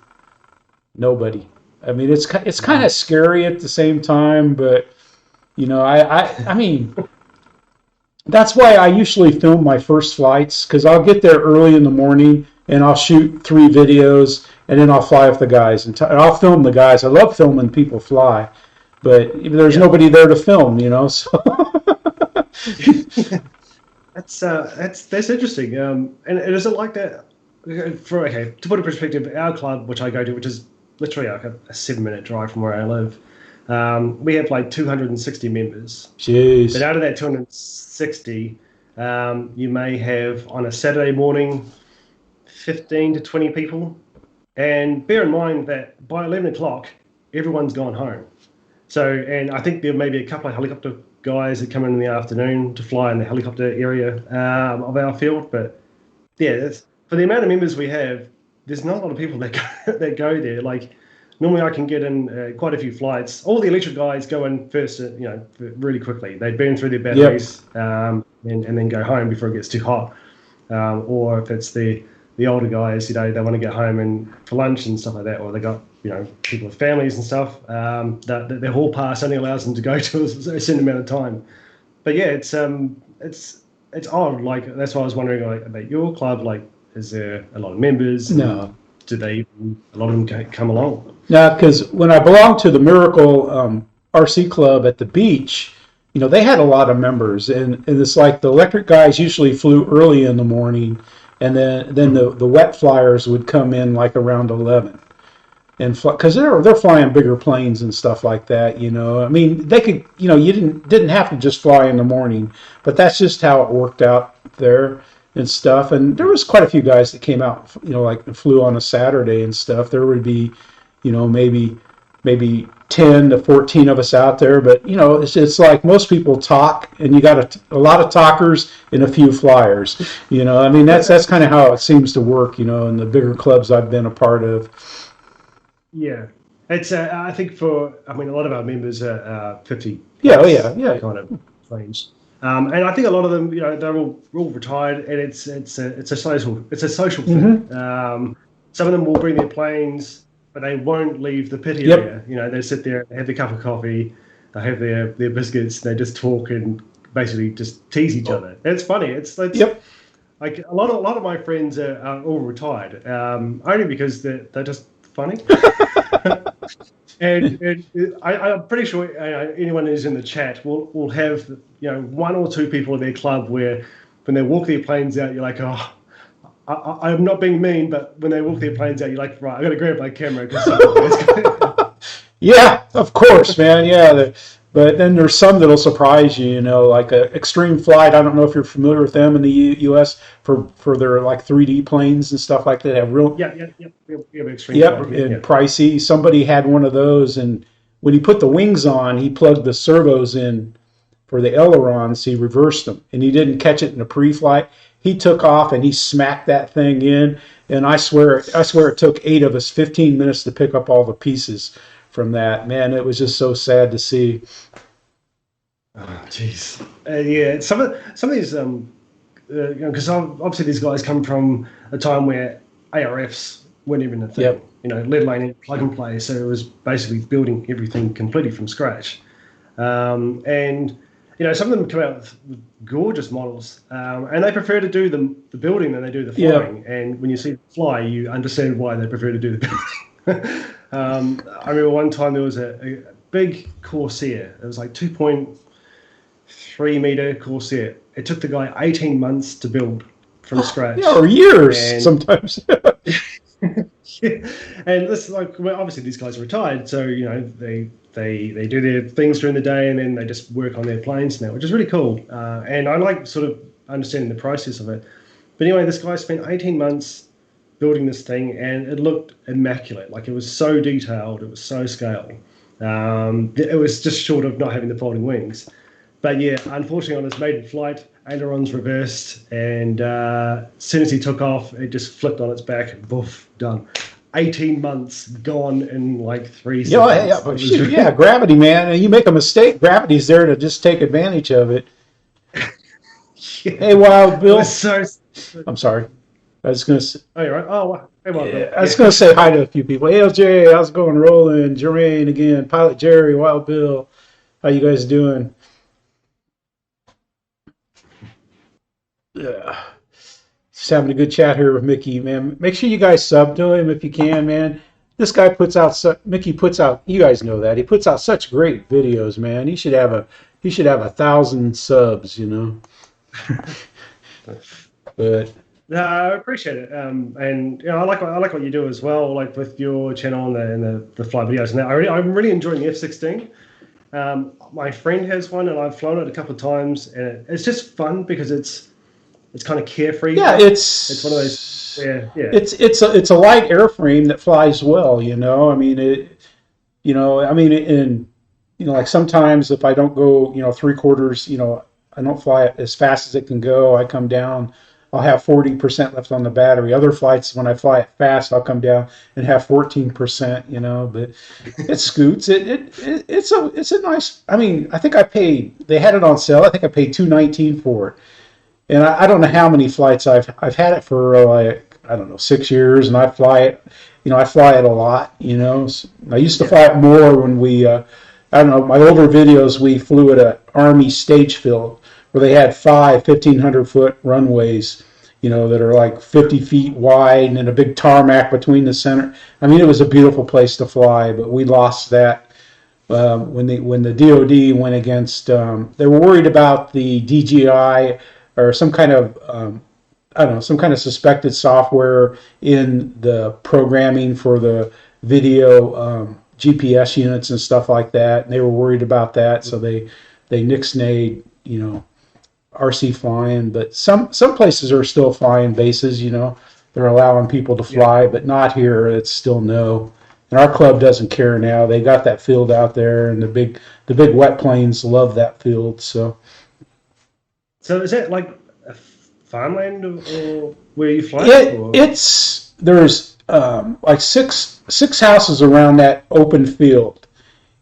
[SPEAKER 1] nobody. I mean, it's kind of scary at the same time, but I mean, that's why I usually film my first flights because I'll get there early in the morning and I'll shoot 3 videos and then I'll fly with the guys and I'll film the guys. I love filming people fly, but there's nobody there to film, So
[SPEAKER 2] that's interesting. And is it like that? To put it in perspective, our club, which I go to, which is literally like a 7-minute drive from where I live, we have like 260 members.
[SPEAKER 1] Jeez.
[SPEAKER 2] But out of that 260, you may have on a Saturday morning 15 to 20 people. And bear in mind that by 11 o'clock, everyone's gone home. So, and I think there may be a couple of helicopter guys that come in the afternoon to fly in the helicopter area of our field. But yeah, for the amount of members we have, there's not a lot of people that go there. Like normally I can get in quite a few flights. All the electric guys go in first, really quickly. They burn through their batteries and then go home before it gets too hot. Or if it's the older guys, they want to get home and for lunch and stuff like that, or they got people with families and stuff. Their hall pass only allows them to go to a certain amount of time. But yeah, it's odd. Like that's why I was wondering about your club. Like, is there a lot of members?
[SPEAKER 1] No.
[SPEAKER 2] Do a lot of them come along?
[SPEAKER 1] No, because when I belonged to the Miracle RC Club at the beach, they had a lot of members, and it's like the electric guys usually flew early in the morning, and then the wet flyers would come in like around 11, and because they're flying bigger planes and stuff like that. I mean, they could, you didn't have to just fly in the morning, but that's just how it worked out there and stuff. And there was quite a few guys that came out, like flew on a Saturday and stuff. There would be, maybe 10 to 14 of us out there, but it's like most people talk, and you got a lot of talkers and a few flyers. I mean that's kind of how it seems to work. In the bigger clubs I've been a part of.
[SPEAKER 2] Yeah, it's I think a lot of our members are 50.
[SPEAKER 1] Yeah, yeah.
[SPEAKER 2] Kind of range. And I think a lot of them, they're all retired, and it's a social thing. Some of them will bring their planes, but they won't leave the pit area. They sit there, they have their cup of coffee, they have their biscuits, they just talk and basically just tease each other. And it's funny. It's like a lot of my friends are all retired, only because they're just funny. And I'm pretty sure anyone who's in the chat will have 1 or 2 people in their club where when they walk their planes out, you're like, oh, I'm not being mean, but when they walk their planes out, you're like, right, I got to grab my camera.
[SPEAKER 1] Yeah, of course, man. Yeah, but then there's some that'll surprise you. Like Extreme Flight. I don't know if you're familiar with them in the U.S. for their like 3D planes and stuff like that. They have real
[SPEAKER 2] Extreme Flight.
[SPEAKER 1] And pricey. Somebody had one of those, and when he put the wings on, he plugged the servos in for the ailerons. He reversed them, and he didn't catch it in the pre-flight. He took off and he smacked that thing in, and I swear it took 8 of us 15 minutes to pick up all the pieces from that. Man, it was just so sad to see.
[SPEAKER 2] Oh, jeez. Yeah, some of these, because obviously these guys come from a time where ARFs weren't even a thing.
[SPEAKER 1] Yep.
[SPEAKER 2] You know, let alone plug and play. So it was basically building everything completely from scratch. And you know, some of them come out with gorgeous models, and they prefer to do the building than they do the flying. And when you see the fly, you understand why they prefer to do the building. I remember one time there was a big Corsair. It was like 2.3 meter Corsair. It took the guy 18 months to build from scratch.
[SPEAKER 1] Yeah, or years sometimes.
[SPEAKER 2] Yeah. And this, like, well, obviously these guys are retired, so you know they do their things during the day and then they just work on their planes now, which is really cool. And I like sort of understanding the process of it. But anyway, this guy spent 18 months building this thing, and it looked immaculate. Like, it was so detailed, it was so scaled. It was just short of not having the folding wings. But yeah, unfortunately, on his maiden flight, ailerons reversed, and as soon as he took off, it just flipped on its back, and boof, done. 18 months gone in like 3 seconds.
[SPEAKER 1] Yeah, gravity, man. And you make a mistake, gravity's there to just take advantage of it. Yeah. Hey, Wild Bill. I'm sorry. I was going to say.
[SPEAKER 2] Oh, you're right. Oh, wow. Hey, Wild Bill.
[SPEAKER 1] I was going to say hi to a few people. Hey, LJ, how's it going? Roland, Jermaine again, Pilot Jerry, Wild Bill. How you guys doing? Yeah. Just having a good chat here with Mickey, man. Make sure you guys sub to him if you can, man. This guy Mickey puts out, you guys know that. He puts out such great videos, man. He should have 1,000 subs, you know. But
[SPEAKER 2] no, I appreciate it. And you know, I like what you do as well, like with your channel and the flight videos. Now, I'm really enjoying the F-16. My friend has one, and I've flown it a couple of times, and it's just fun because it's kind of carefree.
[SPEAKER 1] Yeah, it's
[SPEAKER 2] one of those. Yeah.
[SPEAKER 1] It's a light airframe that flies well. You know, I mean like sometimes if I don't go, 3/4, I don't fly it as fast as it can go. I come down. I'll have 40% left on the battery. Other flights, when I fly it fast, I'll come down and have 14%. But it scoots. It's a nice. I mean, I think they had it on sale. I think I paid $219 for it. And I don't know how many flights I've had it for, 6 years, and I fly it. I fly it a lot. I used to fly it more when my older videos, we flew at an Army stage field where they had 5 1,500-foot runways, that are like 50 feet wide and a big tarmac between the center. I mean, it was a beautiful place to fly, but we lost that when the DoD went against. They were worried about the DJI or some kind of suspected software in the programming for the video GPS units and stuff like that. And they were worried about that, so they nixnayed, RC flying. But some places are still flying bases, they're allowing people to fly, but not here. It's still no. And our club doesn't care now. They got that field out there, and the big wet planes love that field. So
[SPEAKER 2] is that like a farmland or where you fly?
[SPEAKER 1] There's like six houses around that open field.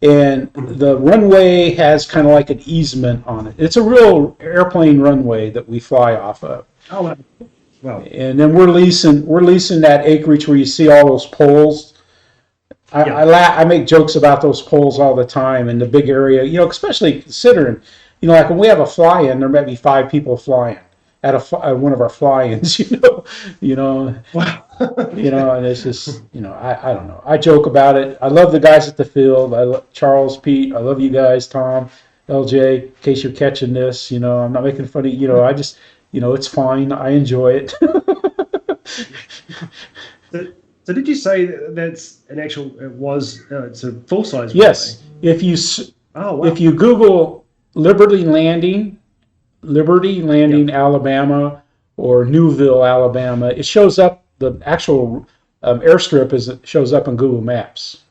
[SPEAKER 1] And the runway has kind of like an easement on it. It's a real airplane runway that we fly off of.
[SPEAKER 2] Oh, wow.
[SPEAKER 1] And then we're leasing that acreage where you see all those poles. I make jokes about those poles all the time in the big area, especially considering, like when we have a fly-in, there may be 5 people flying at one of our fly-ins,
[SPEAKER 2] Wow.
[SPEAKER 1] And it's just, I don't know. I joke about it. I love the guys at the field. I love Charles, Pete. I love you guys, Tom, LJ. In case you're catching this, I'm not making fun of. I just, it's fine. I enjoy it.
[SPEAKER 2] So did you say that's an actual? It's a full size?
[SPEAKER 1] Yes. If you Google Liberty Landing, Alabama, or Newville, Alabama, it shows up. The actual airstrip shows up on Google Maps.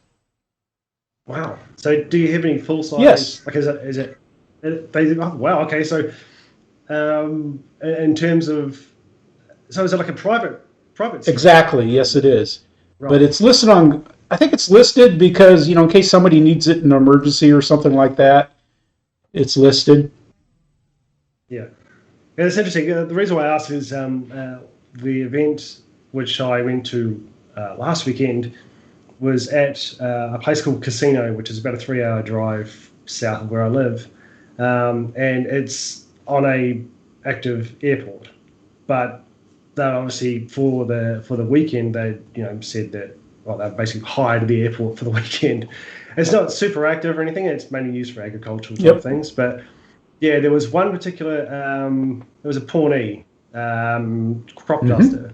[SPEAKER 2] Wow. So do you have any full size?
[SPEAKER 1] Yes.
[SPEAKER 2] Like, is it oh, wow. Okay. So in terms of, so is it like a private
[SPEAKER 1] Exactly. Yes, it is.
[SPEAKER 2] Right.
[SPEAKER 1] But it's listed I think it's listed because, in case somebody needs it in an emergency or something like that, it's listed.
[SPEAKER 2] Yeah. And it's interesting. The reason why I ask is the event which I went to last weekend was at a place called Casino, which is about a 3-hour drive south of where I live, and it's on a active airport. But they obviously for the weekend they said that they basically hired the airport for the weekend. It's not super active or anything. It's mainly used for agricultural type things. But yeah, there was one particular. There was a Pawnee crop duster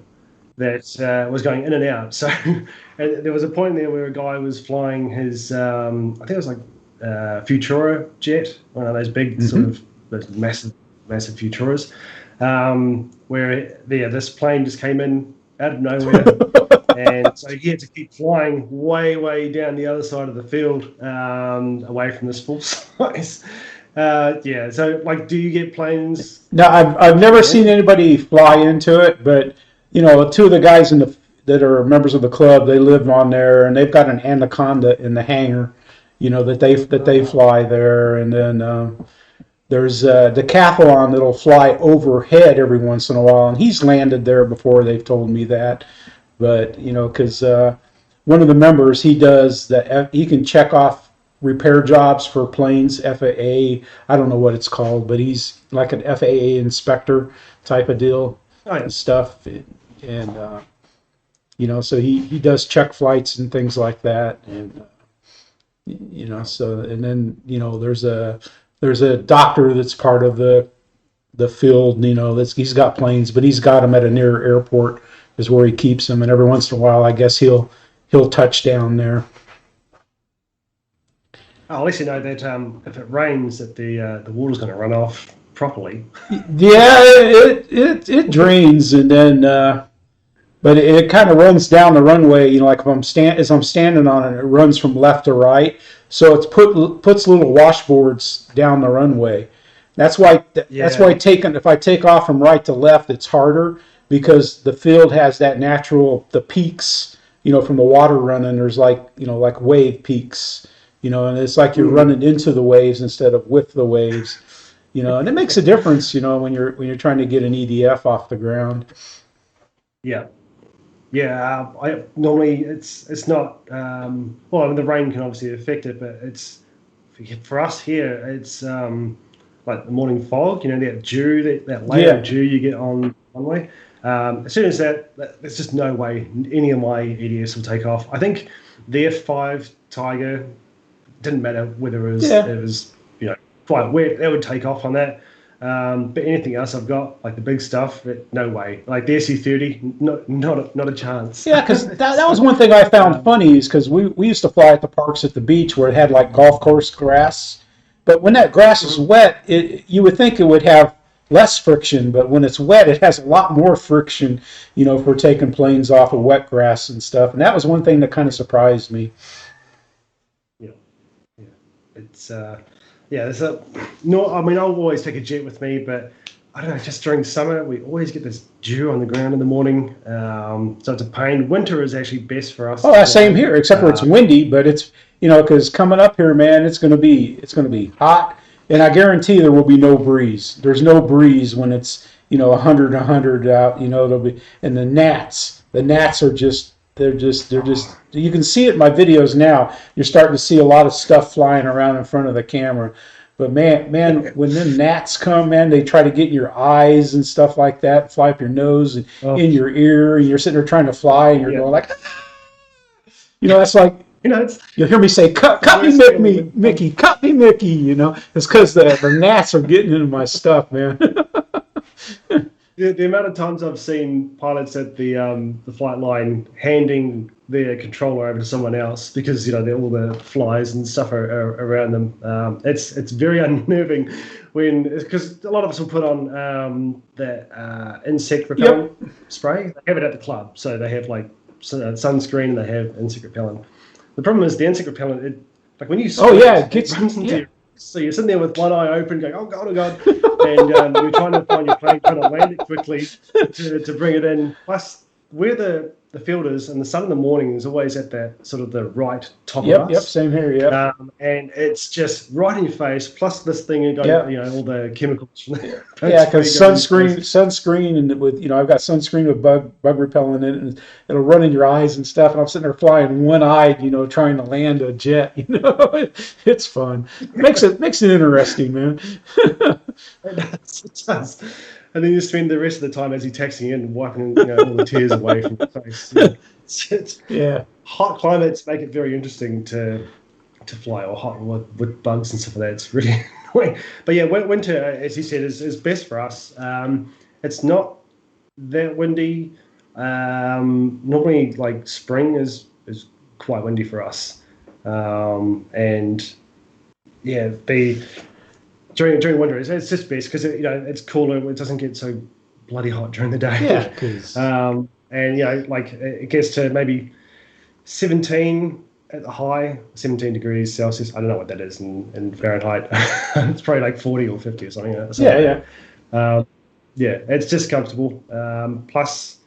[SPEAKER 2] that was going in and out. So there was a point there where a guy was flying his, I think it was like Futura jet, one of those big sort of those massive Futuras, where this plane just came in out of nowhere. And so he had to keep flying way down the other side of the field, away from this full size. So like, do you get planes?
[SPEAKER 1] No, I've never seen anybody fly into it, but two of the guys that are members of the club, they live on there, and they've got an Anaconda in the hangar, that they fly there, and then there's a Decathlon that'll fly overhead every once in a while, and he's landed there before. They've told me that, but because one of the members, he does that, he can check off repair jobs for planes, FAA. I don't know what it's called, but he's like an FAA inspector type of deal and stuff, and so he does check flights and things like that, and so, and then there's a doctor that's part of the field, he's got planes, but he's got them at a near airport is where he keeps them, and every once in a while I guess he'll touch down there.
[SPEAKER 2] At least you know that if it rains, that the water's going to run off properly.
[SPEAKER 1] Yeah, it drains, and then but it kind of runs down the runway. Like if I'm standing on it, it runs from left to right. So it's puts little washboards down the runway. That's why if I take off from right to left, it's harder because the field has that the peaks, from the water running. There's like wave peaks. And it's like you're running into the waves instead of with the waves, and it makes a difference, when you're trying to get an EDF off the ground.
[SPEAKER 2] Yeah. I normally it's not, the rain can obviously affect it, but it's for us here, it's like the morning fog, that dew, that layer of dew you get on runway. As soon as there's just no way any of my EDFs will take off. I think the F5 Tiger, didn't matter whether it was quite wet, that would take off on that. But anything else I've got, like the big stuff, no way. Like the SE30, not a chance.
[SPEAKER 1] Yeah, because that was one thing I found funny is because we used to fly at the parks at the beach where it had like golf course grass. But when that grass is wet, you would think it would have less friction, but when it's wet, it has a lot more friction, if we're taking planes off of wet grass and stuff. And that was one thing that kind of surprised me.
[SPEAKER 2] It's I'll always take a jet with me, but I don't know, just during summer we always get this dew on the ground in the morning, so it's a pain. Winter is actually best for us.
[SPEAKER 1] Same here, except for it's windy, but it's because coming up here, man, it's going to be hot, and I guarantee there will be no breeze. There's no breeze when it's 100 out. It'll be, and the gnats are just. They're just, you can see it in my videos now. You're starting to see a lot of stuff flying around in front of the camera. But man, when them gnats come, man, they try to get in your eyes and stuff like that, fly up your nose and in your ear, and you're sitting there trying to fly, and you're going like, that's like, you'll hear me say, cut me, Mickey, cut me, Mickey, It's because the gnats are getting into my stuff, man.
[SPEAKER 2] The amount of times I've seen pilots at the flight line handing their controller over to someone else because all the flies and stuff are around them. It's very unnerving because a lot of us will put on that insect repellent spray. They have it at the club, so they have like sunscreen and they have insect repellent. The problem is the insect repellent. Like when you it runs into your. So you're sitting there with one eye open going, oh God, and you're trying to find your plane, trying to land it quickly to bring it in. Plus, where the the filters, and the sun in the morning is always at that sort of the right top of
[SPEAKER 1] Yep,
[SPEAKER 2] us.
[SPEAKER 1] yep, same here. Yep.
[SPEAKER 2] And it's just right in your face. Plus this thing, you know, all the chemicals.
[SPEAKER 1] Yeah, because sunscreen, and with I've got sunscreen with bug repellent in it, and it'll run in your eyes and stuff. And I'm sitting there flying one-eyed, trying to land a jet. It's fun. Makes it interesting, man.
[SPEAKER 2] It does. And then you spend the rest of the time as you're taxiing in, wiping all the tears away from your face. Hot climates make it very interesting to fly, or hot with bugs and stuff like that. It's really annoying. But yeah, winter, as you said, is best for us. It's not that windy. Normally, like spring is quite windy for us, and yeah, during winter, it's just best because it's cooler. It doesn't get so bloody hot during the day.
[SPEAKER 1] Yeah, because
[SPEAKER 2] and like it gets to maybe 17 at the high, 17 degrees Celsius. I don't know what that is in Fahrenheit. It's probably like 40 or 50 or something. Yeah, it's just comfortable. Plus,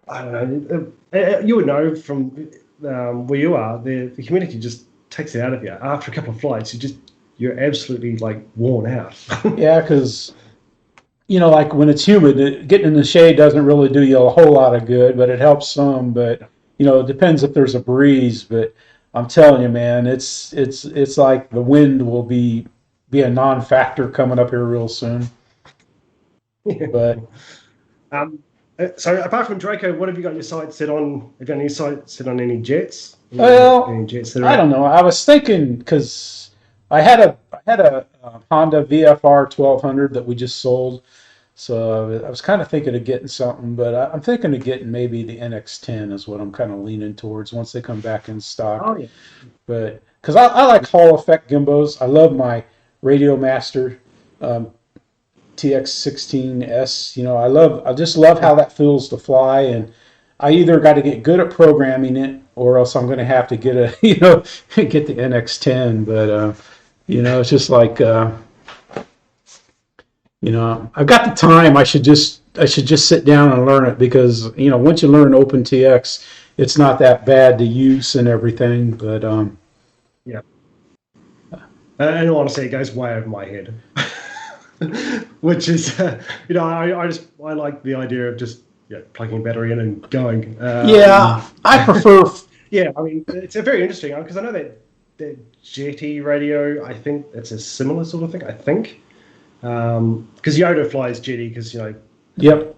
[SPEAKER 2] I don't know. You would know from where you are. The humidity just takes it out of you. After a couple of flights, you're absolutely like worn out.
[SPEAKER 1] Yeah, because like when it's humid, getting in the shade doesn't really do you a whole lot of good, but it helps some. But it depends if there's a breeze. But I'm telling you, man, it's like the wind will be a non-factor coming up here real soon.
[SPEAKER 2] Yeah.
[SPEAKER 1] But
[SPEAKER 2] so apart from Draco, what have you got your sights set on? Have you got any sights set on any jets?
[SPEAKER 1] Well,
[SPEAKER 2] jets
[SPEAKER 1] I don't know. I was thinking because I had a Honda VFR 1200 that we just sold, so I was kind of thinking of getting something, but I'm thinking of getting maybe the NX10 is what I'm kind of leaning towards once they come back in stock.
[SPEAKER 2] Oh yeah.
[SPEAKER 1] But because I like Hall effect gimbals, I love my Radio Master TX16S. I just love how that feels to fly, and I either got to get good at programming it, or else I'm going to have to get get the NX10. But it's just like I've got the time. I should just sit down and learn it, because once you learn OpenTX, it's not that bad to use and everything. But
[SPEAKER 2] yeah. And honestly, it goes way over my head. Which is, I like the idea of just plugging a battery in and going.
[SPEAKER 1] I prefer.
[SPEAKER 2] Yeah, I mean, it's a very interesting because I know that Jetty radio, I think it's a similar sort of thing. I think because Yoda flies Jetty because 80%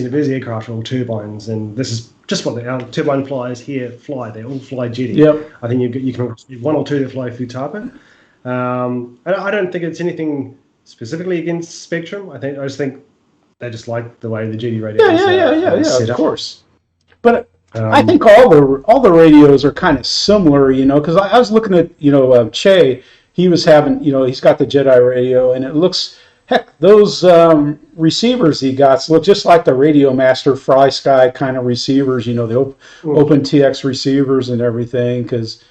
[SPEAKER 2] of his aircraft are all turbines, and this is just what our turbine flyers here fly. They all fly Jetty.
[SPEAKER 1] Yep.
[SPEAKER 2] I think you can see one or two that fly Futaba. And I don't think it's anything specifically against Spectrum. I just think they just like the way the Jetty radio is set
[SPEAKER 1] of
[SPEAKER 2] up.
[SPEAKER 1] course. But I think all the radios are kind of similar, because I was looking at Che. He was having he's got the Jedi radio, and it looks those receivers he got look just like the Radio Master Fry Sky kind of receivers, the OpenTX receivers and everything, because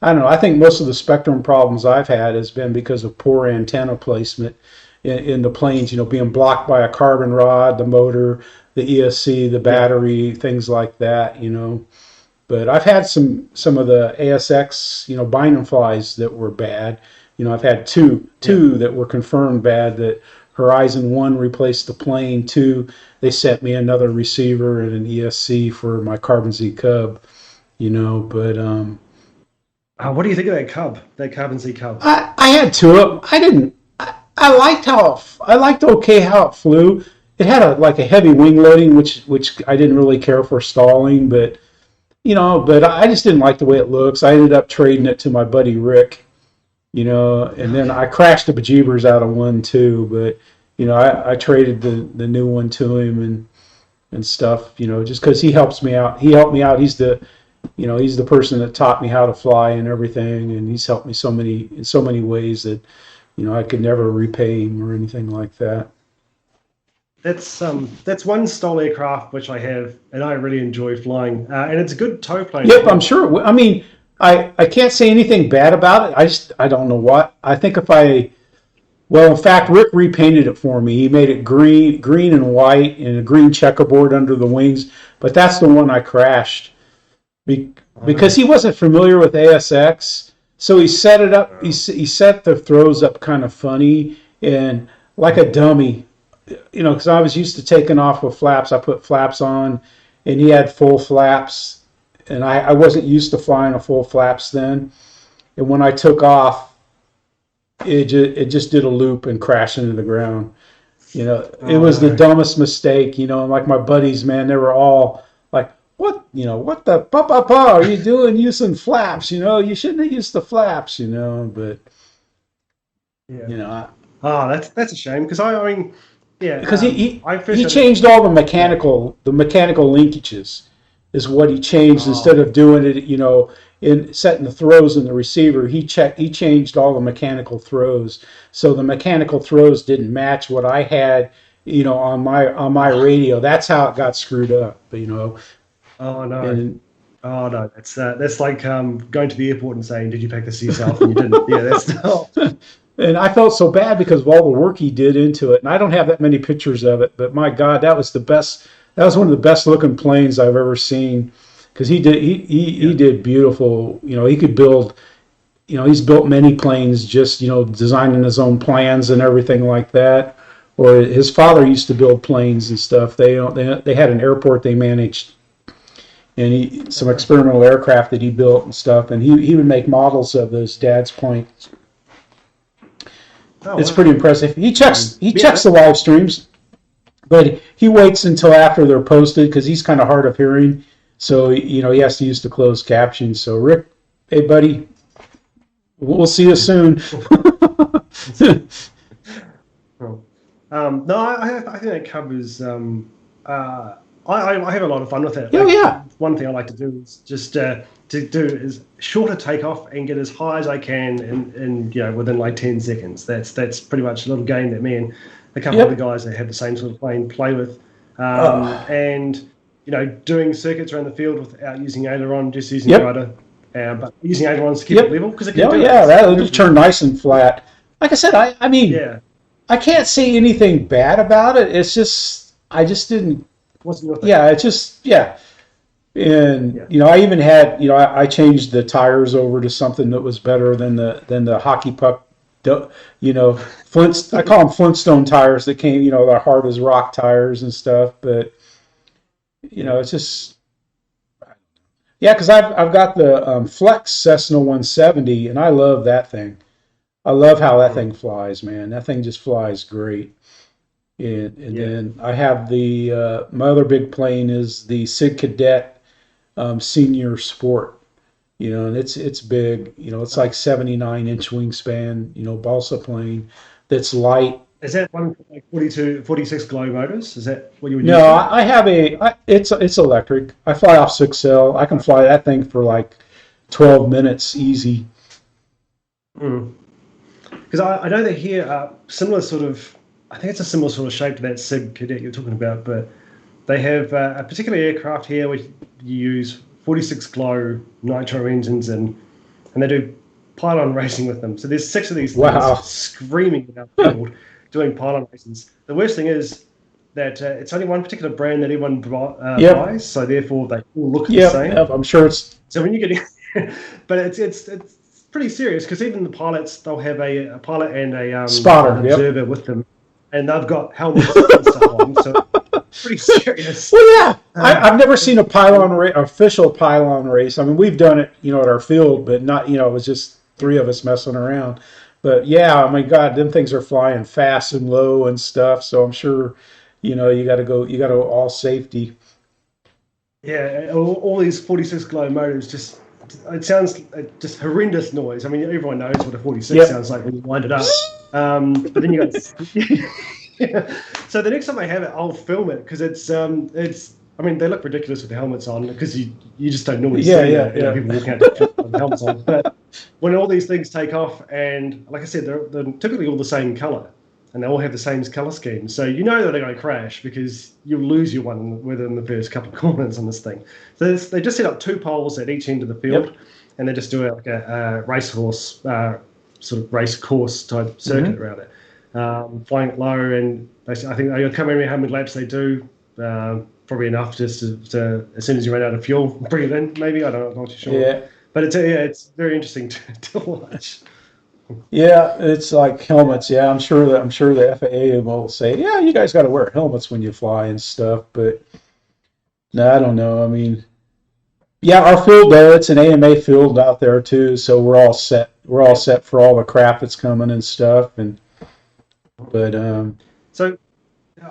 [SPEAKER 1] I don't know. I think most of the Spectrum problems I've had has been because of poor antenna placement in the planes, being blocked by a carbon rod, the motor, the ESC, the battery, things like that, But I've had some of the ASX, binding flies that were bad. I've had two that were confirmed bad, that Horizon 1 replaced the plane. 2, they sent me another receiver and an ESC for my Carbon Z Cub, but
[SPEAKER 2] what do you think of that Cub, that Carbon Z Cub?
[SPEAKER 1] I had 2 of them. I liked how it flew. It had a heavy wing loading, which I didn't really care for stalling, but I just didn't like the way it looks. I ended up trading it to my buddy Rick, and then I crashed the bejeebers out of one too, but I traded the new one to him and stuff, just because he helps me out. He helped me out. He's the person that taught me how to fly and everything, and he's helped me in so many ways that I could never repay him or anything like that.
[SPEAKER 2] That's one stall aircraft which I have, and I really enjoy flying, and it's a good tow plane.
[SPEAKER 1] Yep, I'm sure. I mean, I can't say anything bad about it. I don't know what. I think if I Well, in fact, Rick repainted it for me. He made it green and white, and a green checkerboard under the wings. But that's the one I crashed
[SPEAKER 2] Oh,
[SPEAKER 1] because he wasn't familiar with ASX. So he set it up. He set the throws up kind of funny and like a dummy, because I was used to taking off with flaps. I put flaps on, and he had full flaps, and I wasn't used to flying a full flaps then. And when I took off, it just did a loop and crashed into the ground. It
[SPEAKER 2] oh
[SPEAKER 1] was the
[SPEAKER 2] no.
[SPEAKER 1] dumbest mistake. And like my buddies, man, they were all like, what the are you doing using flaps? You shouldn't have used the flaps. But
[SPEAKER 2] Yeah.
[SPEAKER 1] you know,
[SPEAKER 2] Oh, that's a shame because I mean, yeah,
[SPEAKER 1] because
[SPEAKER 2] I first
[SPEAKER 1] he
[SPEAKER 2] had a
[SPEAKER 1] changed all
[SPEAKER 2] yeah.
[SPEAKER 1] the mechanical linkages is what he changed
[SPEAKER 2] Oh,
[SPEAKER 1] instead of doing it, in setting the throws in the receiver. He changed all the mechanical throws, so the mechanical throws didn't match what I had, on my radio. That's how it got screwed up,
[SPEAKER 2] oh no.
[SPEAKER 1] and
[SPEAKER 2] Oh no, that's like going to the airport and saying, "Did you pack this yourself?" and you didn't. Yeah, that's oh,
[SPEAKER 1] and I felt so bad because of all the work he did into it. And I don't have that many pictures of it, but my God, that was the best. That was one of the best looking planes I've ever seen because he
[SPEAKER 2] yeah.
[SPEAKER 1] did beautiful. He could build. He's built many planes just designing his own plans and everything like that. Or his father used to build planes and stuff. They had an airport they managed, and some
[SPEAKER 2] Okay.
[SPEAKER 1] experimental aircraft that he built and stuff. And he would make models of those dad's planes.
[SPEAKER 2] Oh
[SPEAKER 1] It's
[SPEAKER 2] wow.
[SPEAKER 1] pretty impressive. He
[SPEAKER 2] Yeah.
[SPEAKER 1] checks the live streams, but he waits until after they're posted because he's kind of hard of hearing. So he has to use the closed captions. So Rick, hey buddy, we'll see you soon.
[SPEAKER 2] Cool. No, I think that covers. I have a lot of fun with it.
[SPEAKER 1] Oh
[SPEAKER 2] Like
[SPEAKER 1] yeah,
[SPEAKER 2] one thing I like to do is just to do is shorter takeoff and get as high as I can in within like 10 seconds. That's pretty much a little game that me and a couple of the
[SPEAKER 1] yep.
[SPEAKER 2] guys that have the same sort of plane play with,
[SPEAKER 1] Uh,
[SPEAKER 2] and doing circuits around the field without using aileron, just using
[SPEAKER 1] yep.
[SPEAKER 2] rudder, but using ailerons to keep it
[SPEAKER 1] Yep.
[SPEAKER 2] level because it can
[SPEAKER 1] Yeah,
[SPEAKER 2] do it.
[SPEAKER 1] yeah, that'll just
[SPEAKER 2] Beautiful.
[SPEAKER 1] turn nice and flat. Like I said, I mean,
[SPEAKER 2] Yeah,
[SPEAKER 1] I can't say anything bad about it. It's just, I just didn't,
[SPEAKER 2] wasn't your thing.
[SPEAKER 1] yeah, it's just, yeah. And,
[SPEAKER 2] Yeah.
[SPEAKER 1] I even had, I changed the tires over to something that was better than the hockey puck, I call them Flintstone tires that came, they're hard as rock tires and stuff. But,
[SPEAKER 2] Yeah.
[SPEAKER 1] it's just, yeah, because I've got the Flex Cessna 170, and I love that thing. I love how that
[SPEAKER 2] Mm.
[SPEAKER 1] thing flies, man. That thing just flies great. And
[SPEAKER 2] Yeah.
[SPEAKER 1] then I have my other big plane is the Sig Cadet Senior Sport. And it's big. It's like 79-inch wingspan. Balsa plane that's light.
[SPEAKER 2] Is that one like 42, 46 glow motors? Is that what you would
[SPEAKER 1] No,
[SPEAKER 2] use for it?
[SPEAKER 1] I have it's electric. I fly off 6L. I can fly that thing for like 12 minutes easy.
[SPEAKER 2] Because I know that here similar sort of, I think it's a similar sort of shape to that Sig Cadet you're talking about, but they have a particular aircraft here which you use 46 glow nitro engines and they do pylon racing with them. So there's six of these things
[SPEAKER 1] Wow.
[SPEAKER 2] screaming in our field doing pylon races. The worst thing is that it's only one particular brand that everyone
[SPEAKER 1] Yep.
[SPEAKER 2] buys, so therefore they all look the
[SPEAKER 1] Yep.
[SPEAKER 2] same.
[SPEAKER 1] Yep. I'm sure it's
[SPEAKER 2] So when you get in, but it's pretty serious because even the pilots they'll have a pilot and an
[SPEAKER 1] spotter. Yep.
[SPEAKER 2] observer with them, and they've got helmets and stuff on, so it's pretty serious.
[SPEAKER 1] Well, yeah,
[SPEAKER 2] Uh,
[SPEAKER 1] I've never seen a official pylon race. I mean, we've done it, at our field, but not, it was just three of us messing around. But yeah, oh my God, them things are flying fast and low and stuff. So I'm sure, you got to all safety.
[SPEAKER 2] yeah, all these 46 glow motors just it sounds just horrendous noise. I mean, everyone knows what a 46
[SPEAKER 1] Yep.
[SPEAKER 2] sounds like when you wind it up. But then you got yeah. So the next time I have it, I'll film it because it's. I mean, they look ridiculous with the helmets on because you just don't normally
[SPEAKER 1] Yeah,
[SPEAKER 2] see
[SPEAKER 1] yeah,
[SPEAKER 2] people
[SPEAKER 1] yeah.
[SPEAKER 2] walking out the with the helmets on. But when all these things take off, and like I said, they're typically all the same color, and they all have the same color scheme. So you know that they're going to crash because you'll lose your one within the first couple of corners on this thing. So they just set up two poles at each end of the field,
[SPEAKER 1] Yep.
[SPEAKER 2] and they just do like a racehorse sort of race course type circuit
[SPEAKER 1] Hmm.
[SPEAKER 2] around it. flying it low, and basically, I think they come in how many laps they do. Probably enough just to as soon as you run out of fuel, bring it in. Maybe I don't know, I'm not too sure.
[SPEAKER 1] Yeah.
[SPEAKER 2] But it's very interesting to watch.
[SPEAKER 1] Yeah, it's like helmets. Yeah, I'm sure the FAA will say, yeah, you guys got to wear helmets when you fly and stuff. But no, I don't know. I mean, yeah, our field though, it's an AMA field out there too, so we're all set. We're all set for all the crap that's coming and stuff. And but
[SPEAKER 2] So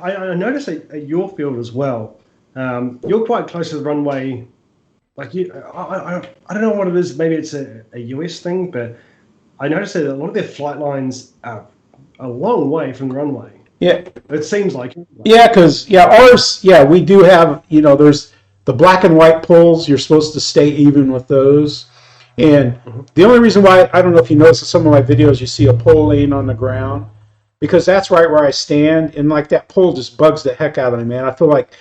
[SPEAKER 2] I noticed at your field as well. You're quite close to the runway. Like I don't know what it is. Maybe it's a US thing, but I noticed that a lot of their flight lines are a long way from the runway.
[SPEAKER 1] yeah,
[SPEAKER 2] It seems like.
[SPEAKER 1] yeah, because yeah, ours, yeah, we do have. There's the black and white poles. You're supposed to stay even with those. And the only reason why I don't know if you notice in some of my videos, you see a pole laying on the ground, because that's right where I stand, and like that pole just bugs the heck out of me, man. I feel like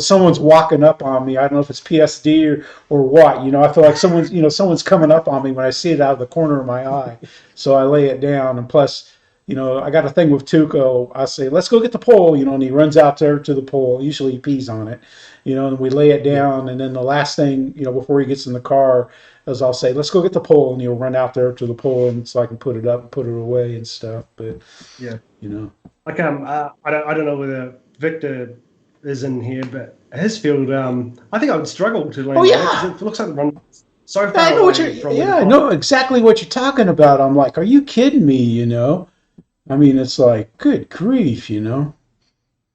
[SPEAKER 1] someone's walking up on me. I don't know if it's PSD or what. I feel like someone's coming up on me when I see it out of the corner of my eye. So I lay it down, and plus, I got a thing with Tuco. I say, let's go get the pole, and he runs out there to the pole. Usually he pees on it, and we lay it down, and then the last thing, before he gets in the car, is I'll say, let's go get the pole, and he'll run out there to the pole, and so I can put it up and put it away and stuff. But
[SPEAKER 2] Yeah.
[SPEAKER 1] you know,
[SPEAKER 2] Like I don't know whether Victor is in here, but his field, I think I would struggle to land.
[SPEAKER 1] Oh, yeah.
[SPEAKER 2] It looks like the run so far
[SPEAKER 1] I know what
[SPEAKER 2] away
[SPEAKER 1] you're.
[SPEAKER 2] from
[SPEAKER 1] Yeah,
[SPEAKER 2] the
[SPEAKER 1] I know exactly what you're talking about. I'm like, are you kidding me? I mean, it's like, good grief.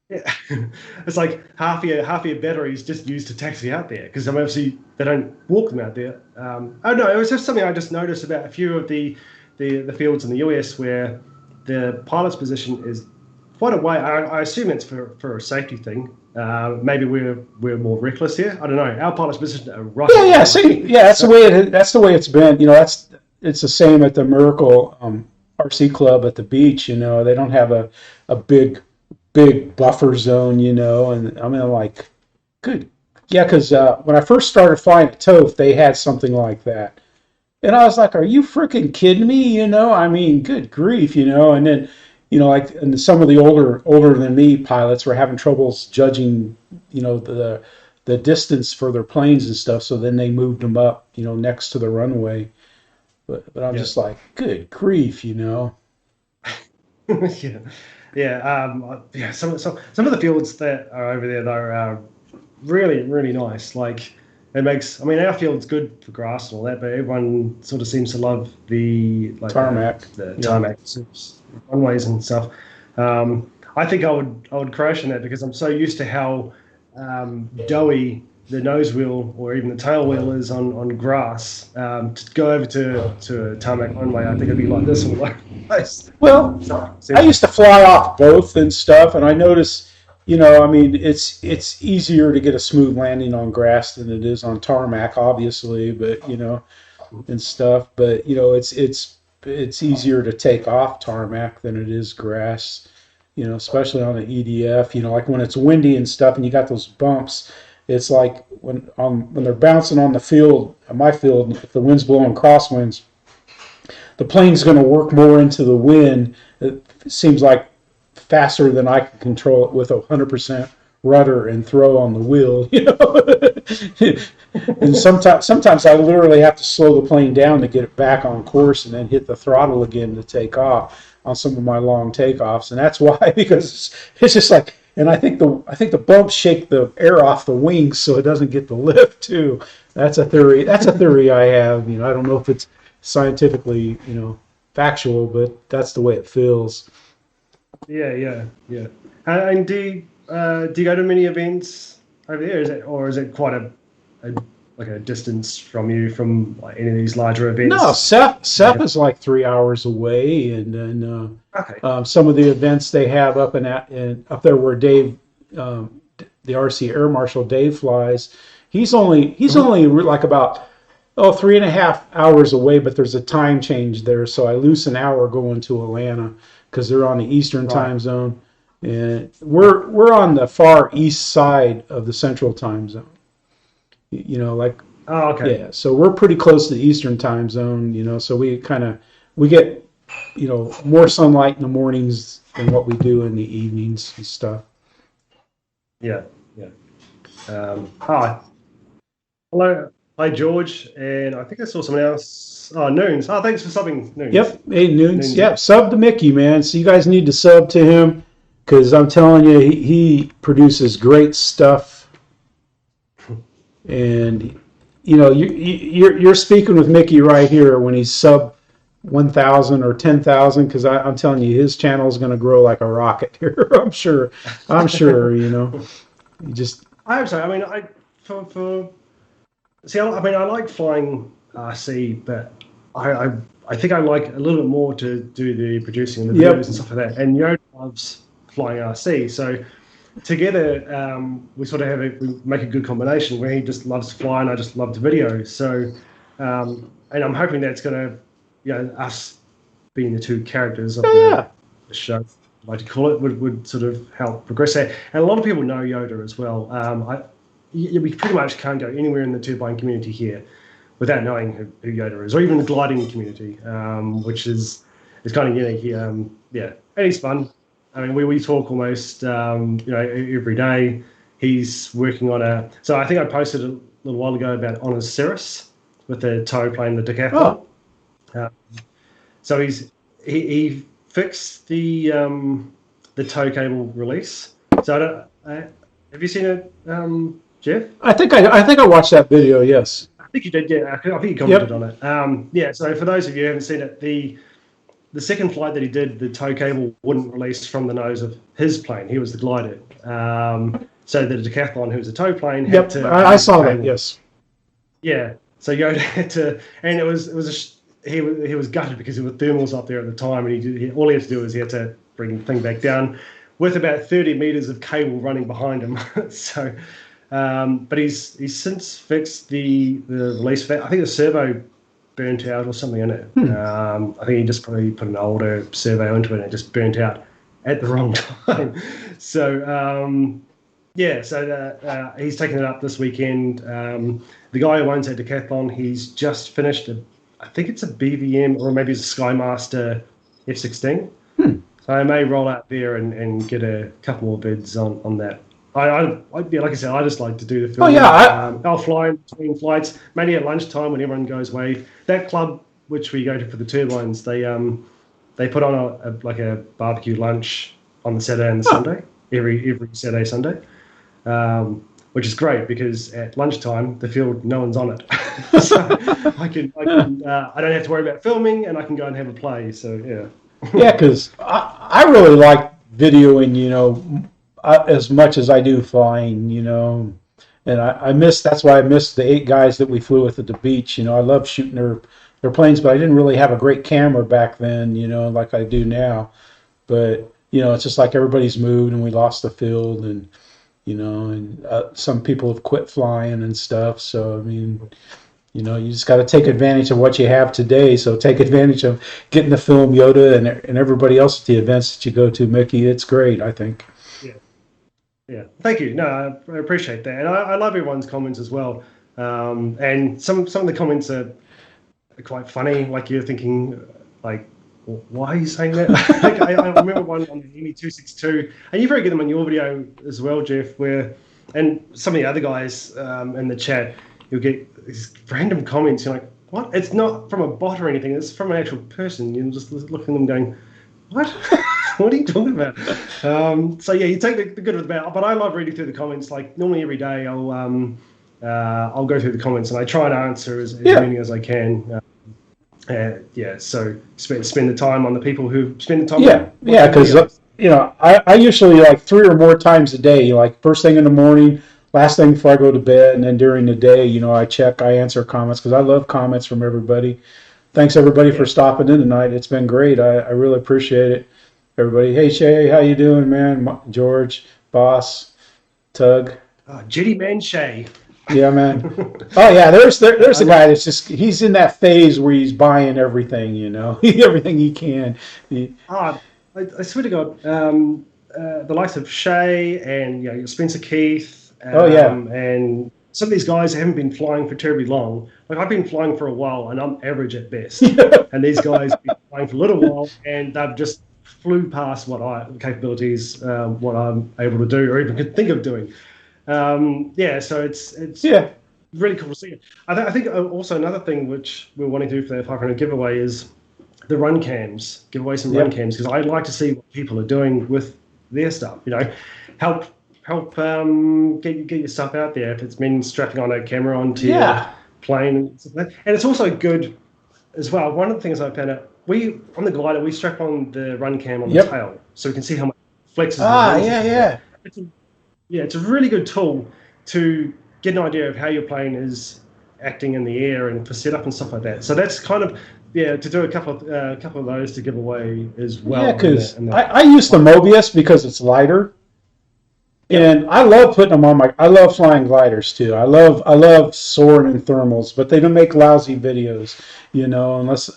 [SPEAKER 2] Yeah. It's like half your batteries just used to taxi out there because obviously they don't walk them out there. I don't know. It was just something I just noticed about a few of the fields in the US where the pilot's position is quite a way. I assume it's for a safety thing. Maybe we're more reckless here. I don't know. Our pilot's position are right.
[SPEAKER 1] Yeah. See, yeah, that's the way it's been. It's the same at the Miracle RC Club at the beach. They don't have a big buffer zone. And I mean, like, good. Yeah, because when I first started flying at TOEF, they had something like that. And I was like, are you freaking kidding me? I mean, good grief, And then, like, and some of the older than me pilots were having troubles judging, the distance for their planes and stuff. So then they moved them up, next to the runway. But I'm just like, good grief.
[SPEAKER 2] Yeah, yeah. Some of the fields that are over there though are really really nice. Like it makes. I mean, our field's good for grass and all that, but everyone sort of seems to love the
[SPEAKER 1] Tarmac,
[SPEAKER 2] the tarmac runways and stuff. I think I would crash in that because I'm so used to how doughy the nose wheel or even the tail wheel is on grass. To go over to a tarmac runway, I think it'd be like this all over the place.
[SPEAKER 1] Well, I used to fly off both and stuff, and I noticed, I mean, it's easier to get a smooth landing on grass than it is on tarmac, obviously, but and stuff. But it's easier to take off tarmac than it is grass. Especially on the EDF. Like when it's windy and stuff, and you got those bumps. It's like when they're bouncing on the field, on my field, if the wind's blowing crosswinds, the plane's going to work more into the wind. It seems like faster than I can control it with 100% rudder and throw on the wheel. And sometimes I literally have to slow the plane down to get it back on course and then hit the throttle again to take off on some of my long takeoffs. And that's why, because it's just like. And I think the bumps shake the air off the wings so it doesn't get the lift too. That's a theory. That's a theory I have. I don't know if it's scientifically, factual, but that's the way it feels.
[SPEAKER 2] Yeah. And do you go to many events over there? Is it quite a distance from you from like any of these larger events?
[SPEAKER 1] No, Seth is like 3 hours away, and then some of the events they have up there where Dave, the RC Air Marshal Dave flies, he's only like about 3.5 hours away, but there's a time change there, so I lose an hour going to Atlanta because they're on the Eastern time zone, and we're on the far east side of the Central time zone.
[SPEAKER 2] Oh, okay.
[SPEAKER 1] Yeah, so we're pretty close to the Eastern time zone, so we get more sunlight in the mornings than what we do in the evenings and stuff.
[SPEAKER 2] Yeah. Hi. Hello. Hi, George. And I think I saw someone else. Oh, Noons. Oh, thanks for subbing, Noons.
[SPEAKER 1] Yep. Hey, Noons.
[SPEAKER 2] Noons.
[SPEAKER 1] Yep. Sub to Mickey, man. So you guys need to sub to him because I'm telling you, he produces great stuff. And you're speaking with Mickey right here when he's sub 1,000 or 10,000 because I'm telling you, his channel is going to grow like a rocket here. I'm sure. You just.
[SPEAKER 2] I hope so. I mean, I like flying RC, but I think I like a little bit more to do the producing and the videos and stuff like that. And Yoda loves flying RC, so together we sort of we make a good combination where he just loves to fly and I just love to video. So, and I'm hoping that's going to, us being the two characters of the show, I like to call it, would sort of help progress that. And a lot of people know Yoda as well. We pretty much can't go anywhere in the turbine community here without knowing who Yoda is, or even the gliding community, which is kind of unique. And he's fun. I mean, we talk almost every day. He's working on so I think I posted a little while ago about on a Cirrus with the tow plane, the decathlon. So he fixed the tow cable release. So have you seen it, Jeff?
[SPEAKER 1] I think I watched that video. Yes.
[SPEAKER 2] I think you did. Yeah, I think you commented on it. So for those of you who haven't seen it, the second flight that he did, the tow cable wouldn't release from the nose of his plane. He was the glider. So the decathlon, who was a tow plane, had to.
[SPEAKER 1] I saw that. Yes.
[SPEAKER 2] Yeah. So Yoda had to, and he was gutted because there were thermals up there at the time, and all he had to do was he had to bring the thing back down with about 30 meters of cable running behind him. So, but he's since fixed the release. I think the servo burnt out or something in it. I think he just probably put an older servo into it and it just burnt out at the wrong time. So he's taking it up this weekend. The guy who owns that decathlon, he's just finished I think it's a BVM or maybe it's a Skymaster F-16. So I may roll out there and get a couple more bids on that. Like I said, I just like to do the film. I'll fly in between flights, mainly at lunchtime when everyone goes away. That club which we go to for the turbines, they put on a barbecue lunch on the Saturday and the Sunday, every Saturday, Sunday, which is great because at lunchtime the field no one's on it, so I don't have to worry about filming and I can go and have a play. So yeah,
[SPEAKER 1] because I really like videoing, as much as I do flying, and that's why I missed the 8 guys that we flew with at the beach. I love shooting their planes, but I didn't really have a great camera back then, like I do now. But, it's just like everybody's moved and we lost the field and, some people have quit flying and stuff. So, I mean, you just got to take advantage of what you have today. So take advantage of getting to film Yoda and everybody else at the events that you go to, Mickey. It's great, I think.
[SPEAKER 2] Yeah, thank you. No, I appreciate that, and I love everyone's comments as well. And some of the comments are quite funny. Like you're thinking, like, why are you saying that? Like, I remember one on the Hemi 262, and you very get them on your video as well, Jeff. And some of the other guys in the chat, you'll get these random comments. You're like, what? It's not from a bot or anything. It's from an actual person. You're just looking at them going, what? What are you talking about? So yeah, you take the good with the bad. But I love reading through the comments. Like normally every day, I'll go through the comments and I try and answer as many as I can. So spend the time on the people who spend the time.
[SPEAKER 1] Yeah, because I usually like 3 or more times a day. Like first thing in the morning, last thing before I go to bed, and then during the day, I answer comments because I love comments from everybody. Thanks everybody for stopping in tonight. It's been great. I really appreciate it. Everybody, hey Shay, how you doing, man? George, Boss, Tug.
[SPEAKER 2] Jitty Man Shay.
[SPEAKER 1] Yeah, man. Oh yeah, there's a guy that's he's in that phase where he's buying everything, everything he can.
[SPEAKER 2] I swear to God, the likes of Shay and Spencer Keith. And some of these guys haven't been flying for terribly long. Like I've been flying for a while, and I'm average at best. And these guys have been flying for a little while, and they've just flew past capabilities, what I'm able to do, or even could think of doing. So it's really cool to see it. I think also another thing which we're wanting to do for the 500 giveaway is the run cams. Give away some run cams, because I'd like to see what people are doing with their stuff. Help get your stuff out there. If it's been strapping on a camera onto your plane and stuff like that. And it's also good as well. One of the things I found out, on the glider, we strap on the run cam on the tail, so we can see how much it flexes. It's a really good tool to get an idea of how your plane is acting in the air and for setup and stuff like that. So that's kind of to do a couple of those to give away as well.
[SPEAKER 1] Yeah, because I use the Mobius because it's lighter. And I love putting them on I love flying gliders too. I love soaring in thermals, but they don't make lousy videos, unless,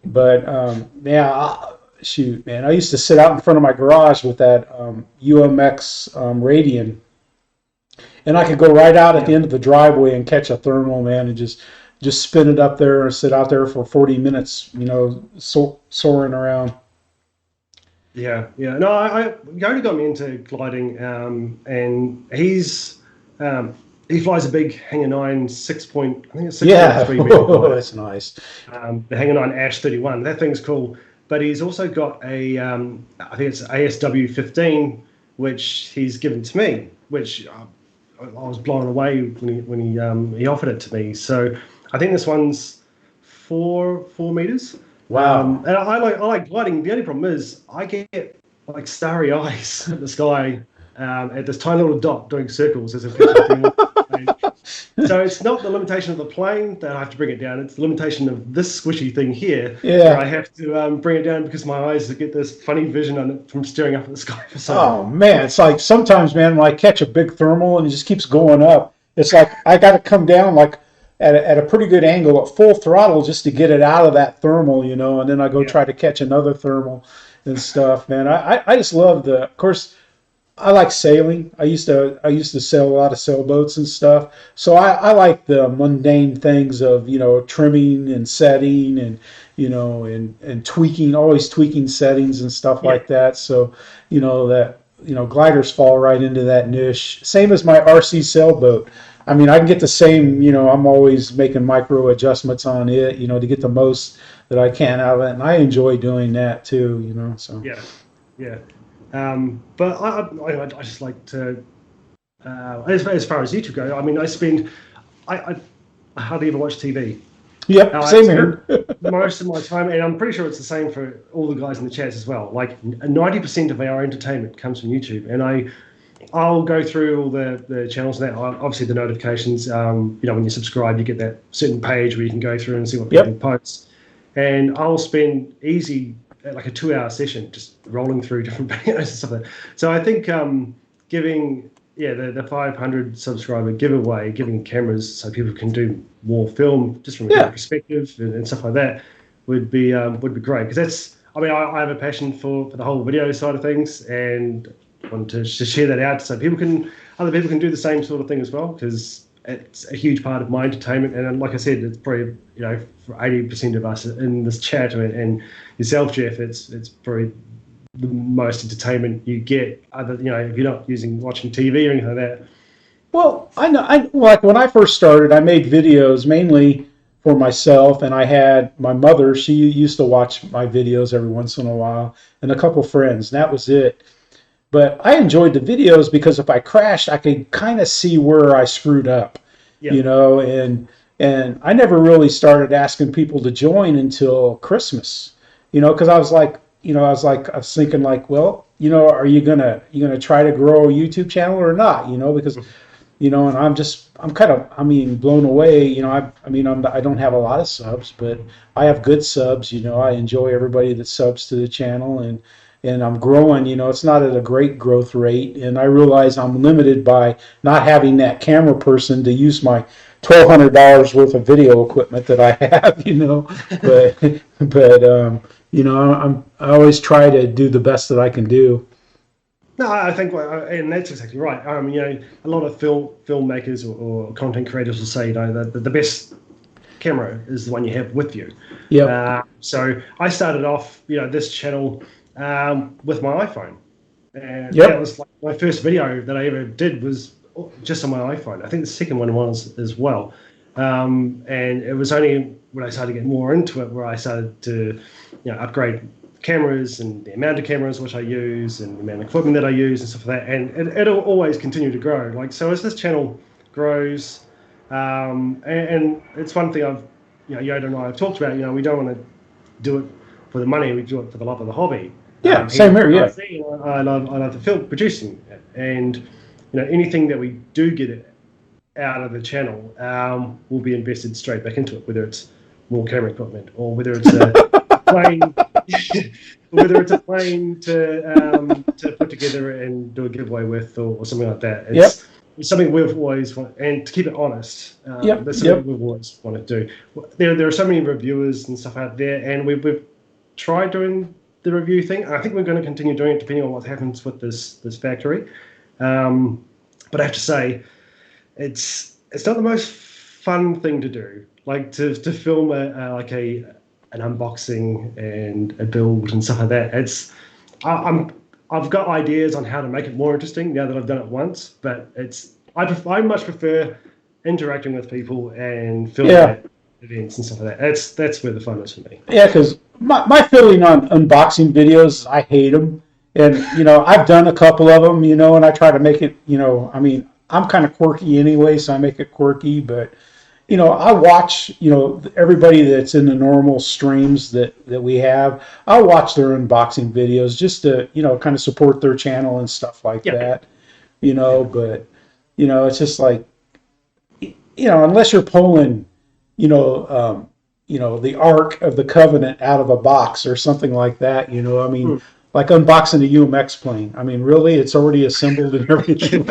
[SPEAKER 1] but, shoot, man, I used to sit out in front of my garage with that UMX Radian, and I could go right out at the end of the driveway and catch a thermal, man, and just spin it up there and sit out there for 40 minutes, soaring around.
[SPEAKER 2] Yeah. No, Yoda got me into gliding, and he flies a big Hangar 9 6.3 meter glider.
[SPEAKER 1] That's nice.
[SPEAKER 2] The Hangar 9 Ash 31. That thing's cool. But he's also got a, I think it's ASW 15, which he's given to me, which I was blown away when he offered it to me. So I think this one's 4 meters.
[SPEAKER 1] Wow.
[SPEAKER 2] And I like gliding. The only problem is I get like starry eyes at the sky at this tiny little dot doing circles as if so it's not the limitation of the plane that I have to bring it down. It's the limitation of this squishy thing here where I have to bring it down because my eyes get this funny vision on it from staring up at the sky for so long.
[SPEAKER 1] Oh, man. It's like sometimes, man, when I catch a big thermal and it just keeps going up, it's like I got to come down like at a pretty good angle at full throttle just to get it out of that thermal, and then I go try to catch another thermal and stuff, man. I just love of course, I like sailing. I used to sail a lot of sailboats and stuff. So I like the mundane things of, trimming and setting and, and tweaking, always tweaking settings and stuff like that. So, gliders fall right into that niche. Same as my RC sailboat. I mean, I can get the same, I'm always making micro adjustments on it, to get the most that I can out of it. And I enjoy doing that too, so.
[SPEAKER 2] Yeah. But I just like to, as far as YouTube go, I mean, I hardly ever watch TV.
[SPEAKER 1] Yep, same here.
[SPEAKER 2] Most of my time, and I'm pretty sure it's the same for all the guys in the chats as well. Like 90% of our entertainment comes from YouTube, and I'll go through all the channels and that. Obviously, the notifications. When you subscribe, you get that certain page where you can go through and see what people post. And I'll spend like a 2-hour session just rolling through different videos and stuff like that. So I think giving the 500 subscriber giveaway, giving cameras so people can do more film just from a different perspective and stuff like that would be great, because that's, I have a passion for the whole video side of things, and want to share that out so other people can do the same sort of thing as well, because it's a huge part of my entertainment. And like I said, it's probably for 80% of us in this chat and yourself, Jeff, it's probably the most entertainment you get, other if you're not watching TV or anything like that.
[SPEAKER 1] Well, I like when I first started, I made videos mainly for myself, and I had my mother. She used to watch my videos every once in a while, and a couple friends, and that was it. But I enjoyed the videos because if I crashed, I could kind of see where I screwed up, and I never really started asking people to join until Christmas, because I was thinking like, well, are you gonna try to grow a YouTube channel or not, because, and I'm kind of, blown away, I don't have a lot of subs, but I have good subs, I enjoy everybody that subs to the channel, and I'm growing, it's not at a great growth rate. And I realize I'm limited by not having that camera person to use my $1,200 worth of video equipment that I have, but I always try to do the best that I can do.
[SPEAKER 2] No, I think, and that's exactly right. A lot of filmmakers or content creators will say, the best camera is the one you have with you.
[SPEAKER 1] Yep.
[SPEAKER 2] So I started off, this channel with my iPhone, and that
[SPEAKER 1] Yep.
[SPEAKER 2] was like my first video that I ever did was just on my iPhone. I think the second one was as well, and it was only when I started to get more into it where I started to, upgrade cameras and the amount of cameras which I use and the amount of equipment that I use and stuff like that. And it'll always continue to grow. Like, so as this channel grows, and it's one thing Yoda and I have talked about, we don't want to do it for the money, we do it for the love of the hobby.
[SPEAKER 1] Yeah.
[SPEAKER 2] He
[SPEAKER 1] Same
[SPEAKER 2] loves
[SPEAKER 1] here. Yeah.
[SPEAKER 2] RC, and I love the film producing it. And, anything that we do get out of the channel will be invested straight back into it, whether it's more camera equipment or whether it's a plane, whether it's a plane to put together and do a giveaway with, or something like that. It's something we've always wanted, and to keep it honest, that's something we've always wanted to do. There are so many reviewers and stuff out there, and we've tried doing the review thing. I think we're going to continue doing it depending on what happens with this factory. But I have to say, it's not the most fun thing to do. Like to film an unboxing and a build and stuff like that. I've got ideas on how to make it more interesting now that I've done it once, but I much prefer interacting with people and filming at events and stuff like that. That's where the fun is for me.
[SPEAKER 1] Yeah, because my feeling on unboxing videos, I hate them. And, I've done a couple of them, and I try to make it, I mean, I'm kind of quirky anyway, so I make it quirky. But, I watch, everybody that's in the normal streams that we have, I'll watch their unboxing videos just to, kind of support their channel and stuff like that, But, it's just like, unless you're pulling, the Ark of the Covenant out of a box or something like that, I mean, like unboxing a UMX plane. I mean, really, it's already assembled and everything.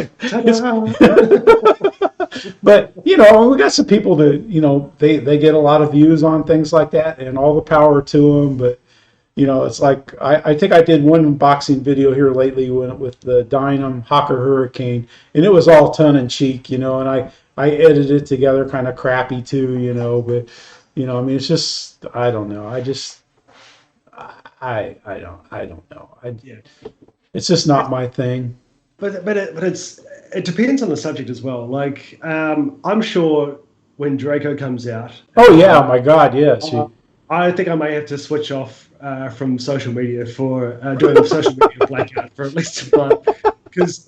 [SPEAKER 1] But, we got some people that, they get a lot of views on things like that, and all the power to them. But, it's like, I think I did one unboxing video here lately with the Dynam Hawker Hurricane, and it was all tongue in cheek, and I edited it together kind of crappy too, but, I mean, it's just, I don't know. I don't know. It's just not my thing.
[SPEAKER 2] But it depends on the subject as well. Like, I'm sure when Draco comes out.
[SPEAKER 1] Oh yeah, my God, yes.
[SPEAKER 2] I think I may have to switch off from social media for doing a social media blackout for at least a month, because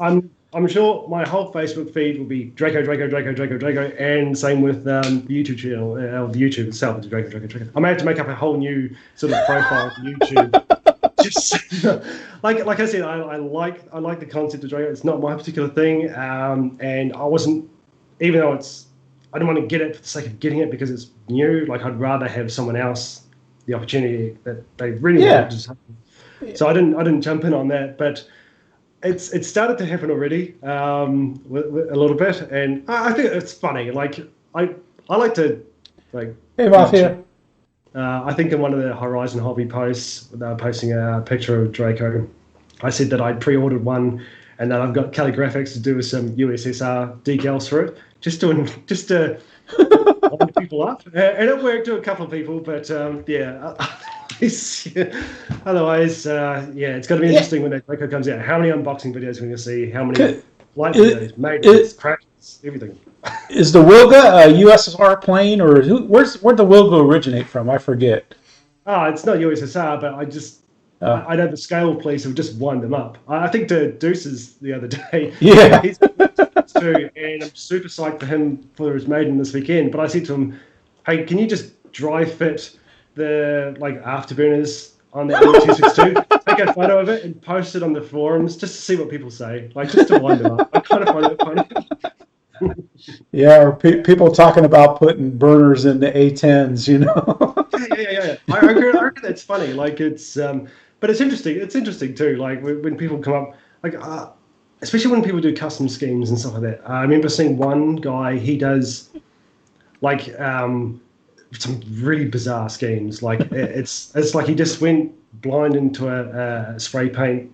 [SPEAKER 2] I'm sure my whole Facebook feed will be Draco, and same with the YouTube channel, the YouTube itself is Draco. I may have to make up a whole new sort of profile for YouTube. Just like I said, I like the concept of Draco. It's not my particular thing, and I wasn't, even though I don't want to get it for the sake of getting it because it's new. Like, I'd rather have someone else the opportunity that they really wanted to. So I didn't jump in on that, but it's started to happen already with a little bit, and I think it's funny. Like, I like to like.
[SPEAKER 1] Hey, Mafia.
[SPEAKER 2] I think in one of the Horizon Hobby posts, they were posting a picture of Draco. I said that I'd pre-ordered one, and that I've got calligraphics to do with some USSR decals for it, just to wind people up, and it worked to a couple of people. But otherwise, it's going to be interesting when that Draco comes out. How many unboxing videos we're going to see? How many flight videos, maintenance, crashes, everything.
[SPEAKER 1] Is the Wilga a USSR plane, or where'd the Wilga originate from? I forget.
[SPEAKER 2] It's not USSR, but I know the scale police have just wound them up. I think the Deuces the other day.
[SPEAKER 1] Yeah.
[SPEAKER 2] He's too, and I'm super psyched for him for his maiden this weekend. But I said to him, "Hey, can you just dry fit the afterburners on that 262? Take a photo of it and post it on the forums just to see what people say, just to wind them up." I kind of find it funny.
[SPEAKER 1] Yeah, or people talking about putting burners in the A10s,
[SPEAKER 2] Yeah. I reckon that's funny. Like, it's, but it's interesting. It's interesting too. Like, when people come up, especially when people do custom schemes and stuff like that. I remember seeing one guy. He does some really bizarre schemes. Like, it's like he just went blind into a spray paint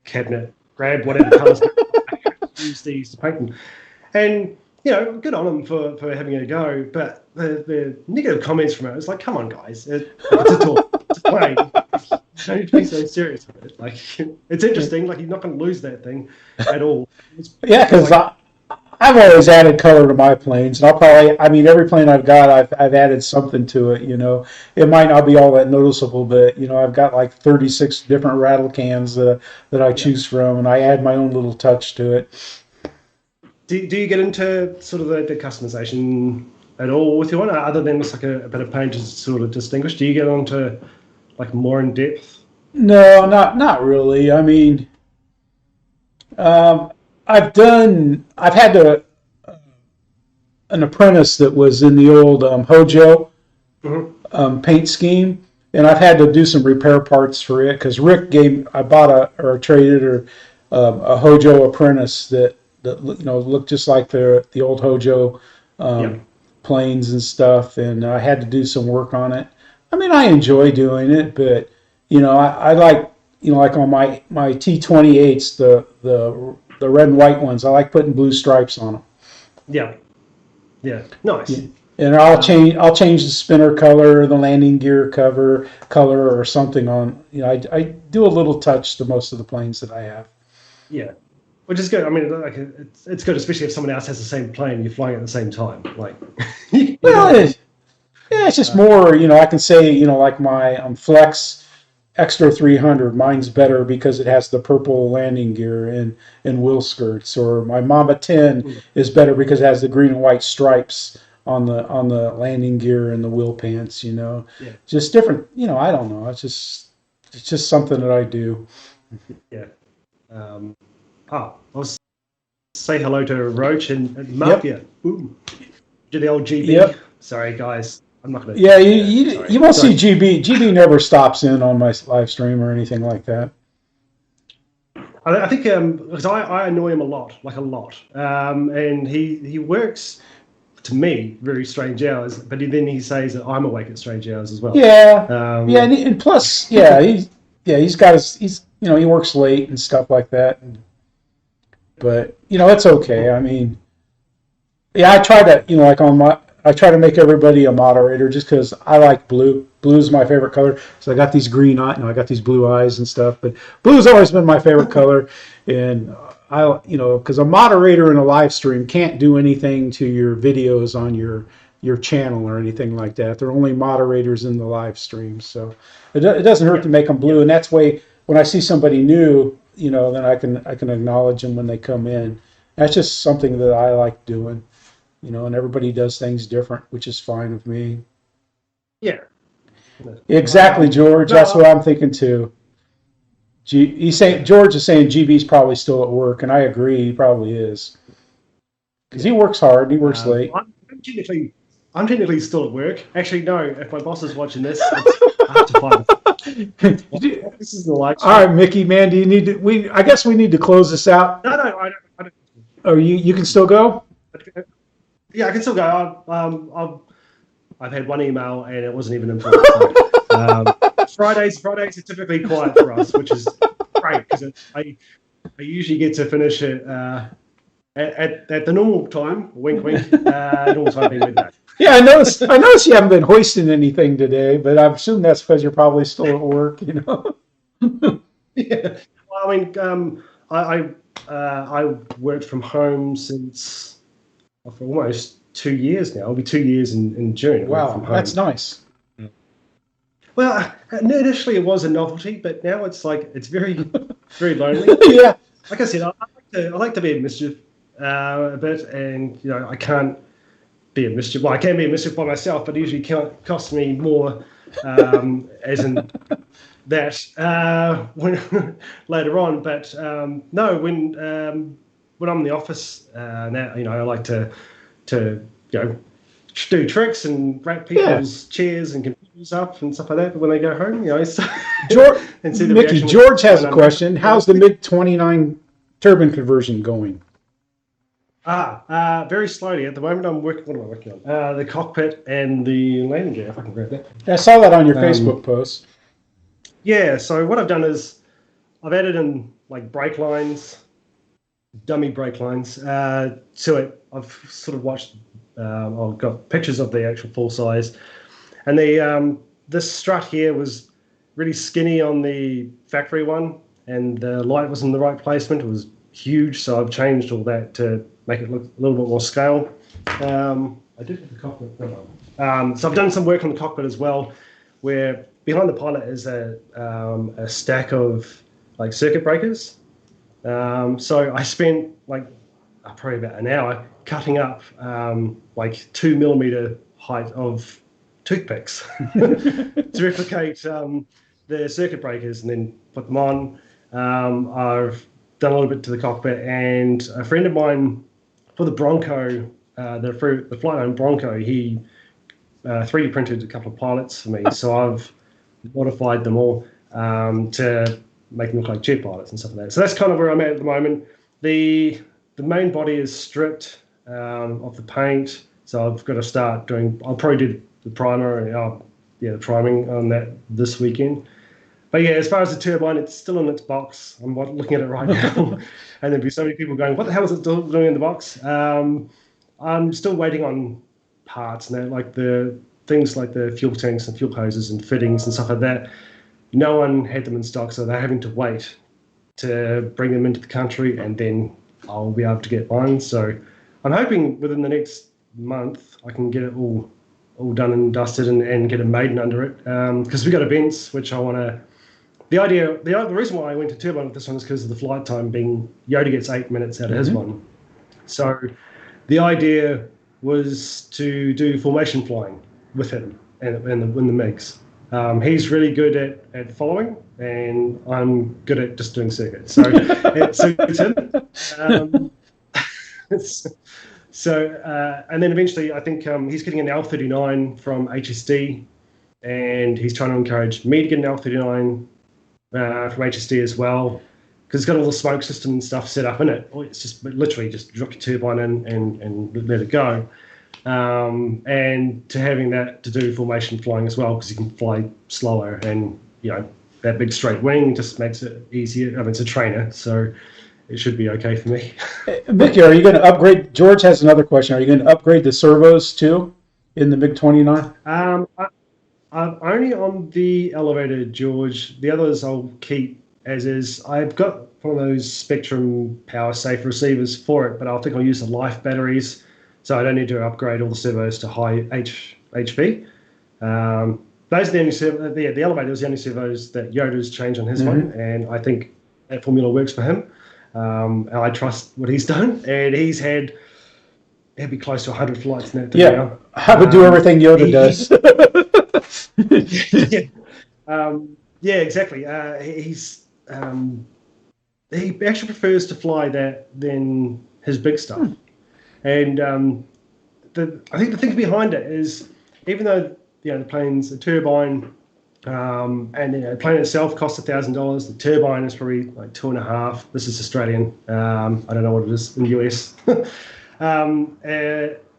[SPEAKER 2] cabinet grab whatever colours, use these to paint them. And, good on them for having a go. But the negative comments from it, it's like, come on, guys. It's a talk. It's a play. You don't need to be so serious with it. Like, it's interesting. Like, you're not going to lose that thing at all.
[SPEAKER 1] Yeah, because I've always added color to my planes, and every plane I've got, I've added something to it. It might not be all that noticeable, but I've got like 36 different rattle cans that I choose from, and I add my own little touch to it.
[SPEAKER 2] Do you get into sort of the customization at all with your one, other than just like a bit of paint to sort of distinguish? Do you get onto like more in depth?
[SPEAKER 1] No, not really. I mean, I've had an apprentice that was in the old Hojo paint scheme, and I've had to do some repair parts for it because I bought or traded a Hojo apprentice that looked just like the old Hojo planes and stuff, and I had to do some work on it. I mean, I enjoy doing it, but I like like on my T28s, the red and white ones, I like putting blue stripes on them.
[SPEAKER 2] Yeah, nice.
[SPEAKER 1] Yeah. And I'll change the spinner color, the landing gear color, or something on. I do a little touch to most of the planes that I have.
[SPEAKER 2] Yeah, which is good. I mean, like it's good, especially if someone else has the same plane and you're flying at the same time. Like,
[SPEAKER 1] it's just more. I can say like my Flex Extra 300, mine's better because it has the purple landing gear and wheel skirts, or my Mamba 10 is better because it has the green and white stripes on the landing gear and the wheel pants. Just different. I don't know. It's just something that I do.
[SPEAKER 2] Yeah. I'll say hello to Roach and Mafia. Yep. Do the old GB. Yep. Sorry, guys. I'm not going to.
[SPEAKER 1] Yeah, you won't see GB. GB never stops in on my live stream or anything like that.
[SPEAKER 2] I think because I annoy him a lot, and he works to me very strange hours, but then he says that I'm awake at strange hours as well.
[SPEAKER 1] Yeah, and plus, he's got he works late and stuff like that, but it's okay. I mean, I try to I try to make everybody a moderator just because I like blue. Blue is my favorite color. So I got these green eyes, I got these blue eyes and stuff. But blue has always been my favorite color. And because a moderator in a live stream can't do anything to your videos on your channel or anything like that. They're only moderators in the live stream. So it doesn't hurt to make them blue. And that's way when I see somebody new, then I can acknowledge them when they come in. That's just something that I like doing. And everybody does things different, which is fine with me.
[SPEAKER 2] Yeah.
[SPEAKER 1] Exactly, George. That's what I'm thinking too. George is saying GB's probably still at work, and I agree, he probably is. Because he works hard, he works late.
[SPEAKER 2] I'm technically still at work. Actually, no. If my boss is watching this, it's after 5. This is the light show.
[SPEAKER 1] All right, Mickey, man, do you need to? I guess we need to close this out.
[SPEAKER 2] No, I don't.
[SPEAKER 1] Oh, you can still go?
[SPEAKER 2] Yeah, I can still go. I've had one email and it wasn't even important. Fridays are typically quiet for us, which is great because I usually get to finish it at the normal time. Wink, wink. Normal time being midday.
[SPEAKER 1] Yeah, I noticed you haven't been hoisting anything today, but I assume that's because you're probably still at work.
[SPEAKER 2] Yeah. Well, I mean, I worked from home since. For almost 2 years now. It'll be 2 years in June.
[SPEAKER 1] Wow, that's nice.
[SPEAKER 2] Well, initially it was a novelty, but now it's like it's very, very lonely.
[SPEAKER 1] Yeah.
[SPEAKER 2] Like I said, I like to be a mischief a bit, and I can't be a mischief. Well, I can be a mischief by myself, but it usually costs me more, as in that when later on. But no, when I'm in the office now, I like to do tricks and wrap people's chairs and computers up and stuff like that. But when they go home, so
[SPEAKER 1] George has a question. How's the MiG-29 turbine conversion going?
[SPEAKER 2] Very slowly at the moment. What am I working on? The cockpit and the landing gear. If I can grab that.
[SPEAKER 1] I saw that on your Facebook post.
[SPEAKER 2] Yeah. So what I've done is I've added in like brake lines, dummy brake lines to it. I've sort of watched. I've got pictures of the actual full size, and the this strut here was really skinny on the factory one, and the light was in the right placement. It was huge, so I've changed all that to make it look a little bit more scale. I did have the cockpit. So I've done some work on the cockpit as well, where behind the pilot is a stack of like circuit breakers. So I spent like probably about an hour cutting up like 2 mm height of toothpicks to replicate the circuit breakers and then put them on. I've done a little bit to the cockpit, and a friend of mine for the Bronco, the Flightline Bronco, he 3D printed a couple of pilots for me. So I've modified them all to make them look like jet pilots and stuff like that. So that's kind of where I'm at the moment. The main body is stripped of the paint, so I've got to start doing. I'll probably do the primer and the priming on that this weekend. But yeah, as far as the turbine, it's still in its box. I'm looking at it right now, and there'll be so many people going, "What the hell is it still doing in the box?" I'm still waiting on parts now, like the things like the fuel tanks and fuel hoses and fittings and stuff like that. No one had them in stock, so they're having to wait to bring them into the country, and then I'll be able to get mine. So I'm hoping within the next month I can get it all done and dusted and get a maiden under it, because we got events which I want to. The reason why I went to turbine with this one is because of the flight time being Yoda gets 8 minutes out of his one. So the idea was to do formation flying with him and the MiGs. He's really good at following, and I'm good at just doing circuits. So it suits him. And then eventually I think he's getting an L39 from HSD, and he's trying to encourage me to get an L39 from HSD as well, because it's got all the smoke system and stuff set up in it. It's just literally just drop your turbine in and let it go. And to having that to do formation flying as well, because you can fly slower, and that big straight wing just makes it easier. I mean, it's a trainer, so it should be okay for me.
[SPEAKER 1] Mickey, are you going to upgrade? George has another question. Are you going to upgrade the servos too in the MiG-29?
[SPEAKER 2] I'm only on the elevator, George. The others I'll keep as is. I've got one of those Spectrum power safe receivers for it, but I think I'll use the life batteries, so I don't need to upgrade all the servos to high HP. Those are the only the elevator was the only servos that Yoda's changed on his one, and I think that formula works for him. And I trust what he's done, and he'd be close to 100 flights in that thing now.
[SPEAKER 1] I would do everything Yoda does.
[SPEAKER 2] Yeah, exactly. He actually prefers to fly that than his big stuff. And I think the thing behind it is, even though the plane's a turbine, and the plane itself costs $1,000, the turbine is probably like $2,500. This is Australian. I don't know what it is in the US.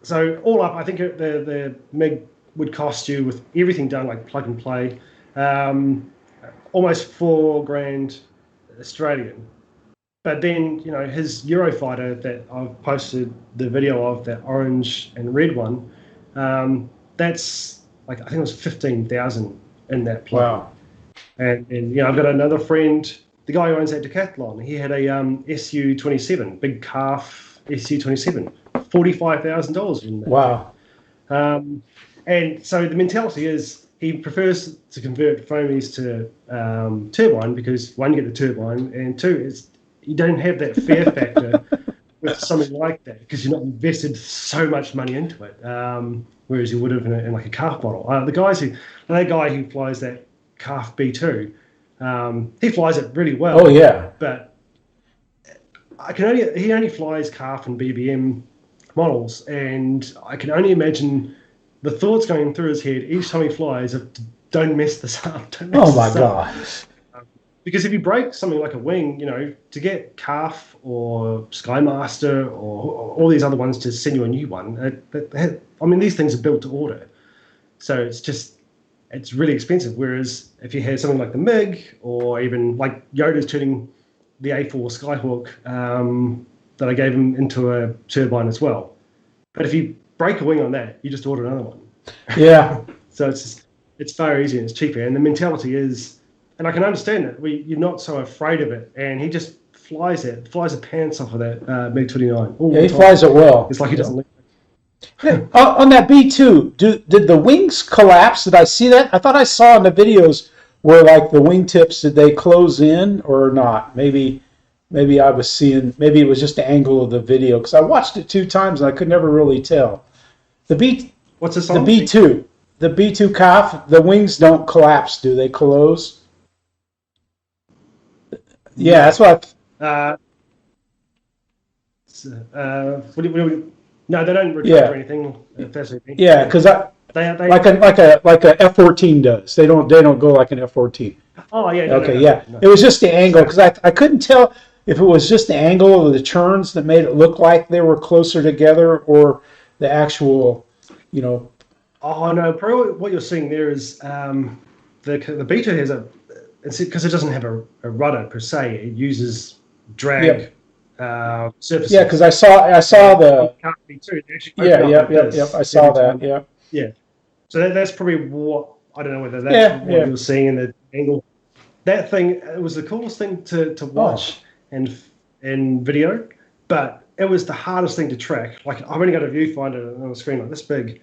[SPEAKER 2] So all up, I think the MiG would cost you, with everything done, like plug and play, almost $4,000 Australian. But then, his Eurofighter that I've posted the video of, that orange and red one, that's like, I think it was 15,000 in that plane. Wow. And I've got another friend, the guy who owns that Decathlon. He had a SU-27, big calf SU-27, $45,000 in that.
[SPEAKER 1] Wow.
[SPEAKER 2] And so the mentality is, he prefers to convert foamies to turbine, because one, you get the turbine, and two, you don't have that fear factor with something like that, because you're not invested so much money into it, whereas you would have in like a calf model. That guy who flies that calf B2, he flies it really well.
[SPEAKER 1] Oh yeah.
[SPEAKER 2] But he only flies calf and BBM models, and I can only imagine the thoughts going through his head each time he flies of, don't mess this up.
[SPEAKER 1] Oh my God.
[SPEAKER 2] Because if you break something like a wing, to get Calf or Skymaster or all these other ones to send you a new one, these things are built to order. So it's really expensive. Whereas if you had something like the MiG, or even like Yoda's turning the A4 Skyhawk that I gave him into a turbine as well. But if you break a wing on that, you just order another one.
[SPEAKER 1] Yeah.
[SPEAKER 2] So it's far easier and it's cheaper. And the mentality is, and I can understand it. You're not so afraid of it, and he just flies the pants off of that MiG-29.
[SPEAKER 1] Yeah, he flies it well.
[SPEAKER 2] It's like he doesn't.
[SPEAKER 1] Yeah. On that B2, did the wings collapse? Did I see that? I thought I saw in the videos where like the wingtips, did they close in or not? Maybe I was seeing, maybe it was just the angle of the video, because I watched it 2 times and I could never really tell.
[SPEAKER 2] What's this on?
[SPEAKER 1] The B2. The B2 CAF, the wings don't collapse, do they? Close? Yeah, that's what
[SPEAKER 2] no, they don't retract or anything.
[SPEAKER 1] Yeah, because like a F-14 does. They don't go like an F-14.
[SPEAKER 2] Oh yeah.
[SPEAKER 1] Okay, yeah. It was just the angle, because I couldn't tell if it was just the angle of the churns that made it look like they were closer together, or the actual,
[SPEAKER 2] Oh no, probably what you're seeing there is the B2 has because it doesn't have a rudder per se. It uses drag surfaces.
[SPEAKER 1] Yeah, because I saw the.
[SPEAKER 2] B2,
[SPEAKER 1] I saw that. Yeah.
[SPEAKER 2] Yeah. So that's probably what, I don't know whether that's what you're seeing in the angle. That thing, it was the coolest thing to watch and video, but it was the hardest thing to track. Like, I've only got a viewfinder on the screen like this big,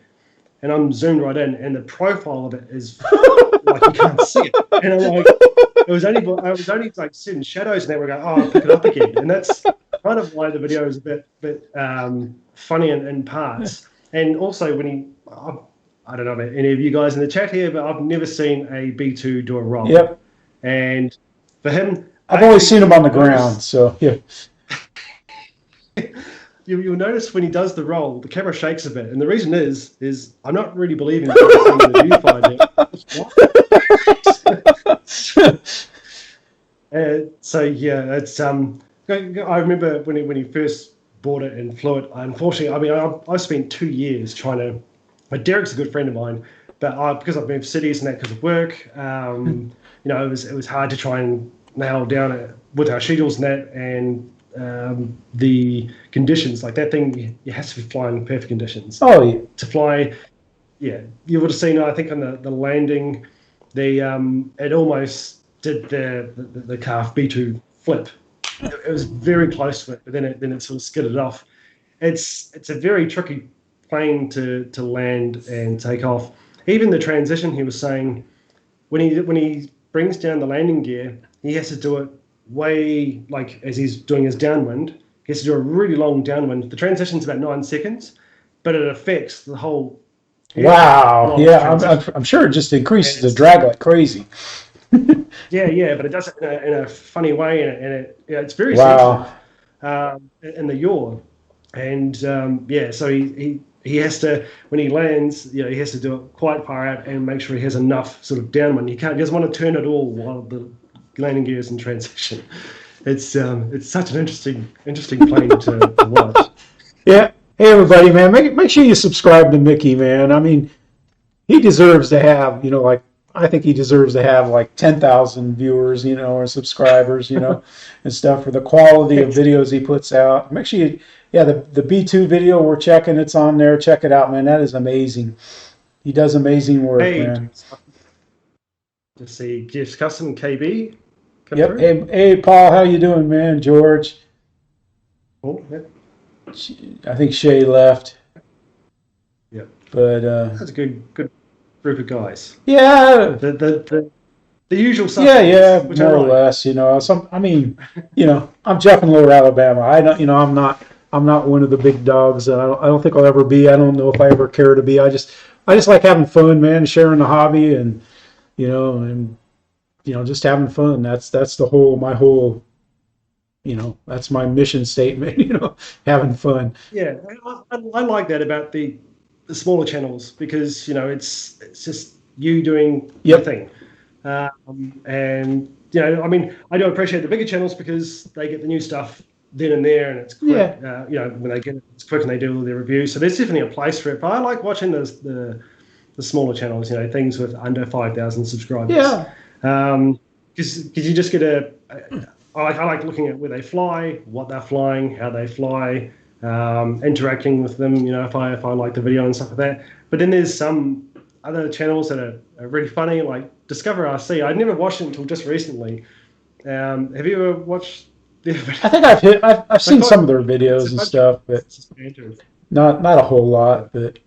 [SPEAKER 2] and I'm zoomed right in, and the profile of it is like you can't see it. And I'm like, I was only like seeing shadows, and they were going, oh, I'll pick it up again. And that's kind of why the video is a bit funny in parts. And also when I don't know about any of you guys in the chat here, but I've never seen a B2 do a roll.
[SPEAKER 1] Yep.
[SPEAKER 2] And for him,
[SPEAKER 1] I've always seen him on the ground, so yeah.
[SPEAKER 2] You'll notice when he does the roll, the camera shakes a bit, and the reason is I'm not really believing what I'm seeing in the viewfinder. So yeah, it's I remember when he first bought it and flew it. Unfortunately, I mean, I spent 2 years trying to. But Derek's a good friend of mine, but because I've moved cities and that because of work, it was hard to try and nail down with our schedules and that, and the conditions. Like that thing, it has to be flying in perfect conditions.
[SPEAKER 1] Oh, yeah.
[SPEAKER 2] To fly, yeah. You would have seen, I think, on the landing, it almost did the CAF B2 flip. It was very close to it, but then it sort of skidded off. It's a very tricky plane to land and take off. Even the transition, he was saying, when he brings down the landing gear, he has to do it way, like as he's doing his downwind, he has to do a really long downwind. The transition's about 9 seconds, but it affects the whole.
[SPEAKER 1] Wow! Yeah, I'm sure it just increases the drag like crazy.
[SPEAKER 2] yeah, but it does it in a funny way, and it's very
[SPEAKER 1] wow.
[SPEAKER 2] sensitive in the yaw, and so he has to, when he lands, he has to do it quite far out and make sure he has enough sort of downwind. He doesn't want to turn it all while the landing gear is in transition. It's such an interesting plane to watch.
[SPEAKER 1] Yeah. Hey everybody, man, make sure you subscribe to Mickey, man. I mean, he deserves to have, I think he deserves to have like 10,000 viewers, or subscribers, and stuff, for the quality of videos he puts out. Make sure the B2 video we're checking, it's on there. Check it out, man. That is amazing. He does amazing work, man.
[SPEAKER 2] Let's see, Jeff's Custom KB.
[SPEAKER 1] Yep. Hey, Paul, how you doing, man? George.
[SPEAKER 2] Oh, yeah.
[SPEAKER 1] I think Shay left.
[SPEAKER 2] Yeah.
[SPEAKER 1] But
[SPEAKER 2] that's a good group of guys.
[SPEAKER 1] Yeah.
[SPEAKER 2] The usual suspects.
[SPEAKER 1] Yeah, more or less. I'm Jeff in Lower Alabama. I don't. I'm not one of the big dogs. I don't think I'll ever be. I don't know if I ever care to be. I just like having fun, man. Sharing the hobby, and just having fun. That's my whole. That's my mission statement. Having fun.
[SPEAKER 2] Yeah, I like that about the smaller channels, because it's just you doing your thing. And I do appreciate the bigger channels because they get the new stuff then and there, and it's quick.
[SPEAKER 1] Yeah.
[SPEAKER 2] When they get it, it's quick and they do all their reviews. So there's definitely a place for it. But I like watching the smaller channels. Things with under 5,000 subscribers.
[SPEAKER 1] Yeah.
[SPEAKER 2] Because you just get I like looking at where they fly, what they're flying, how they fly, interacting with them. If I like the video and stuff like that. But then there's some other channels that are really funny, like Discover RC. I'd never watched it until just recently. Have you ever watched their
[SPEAKER 1] I think I've seen some of their videos and stuff, but not a whole lot. But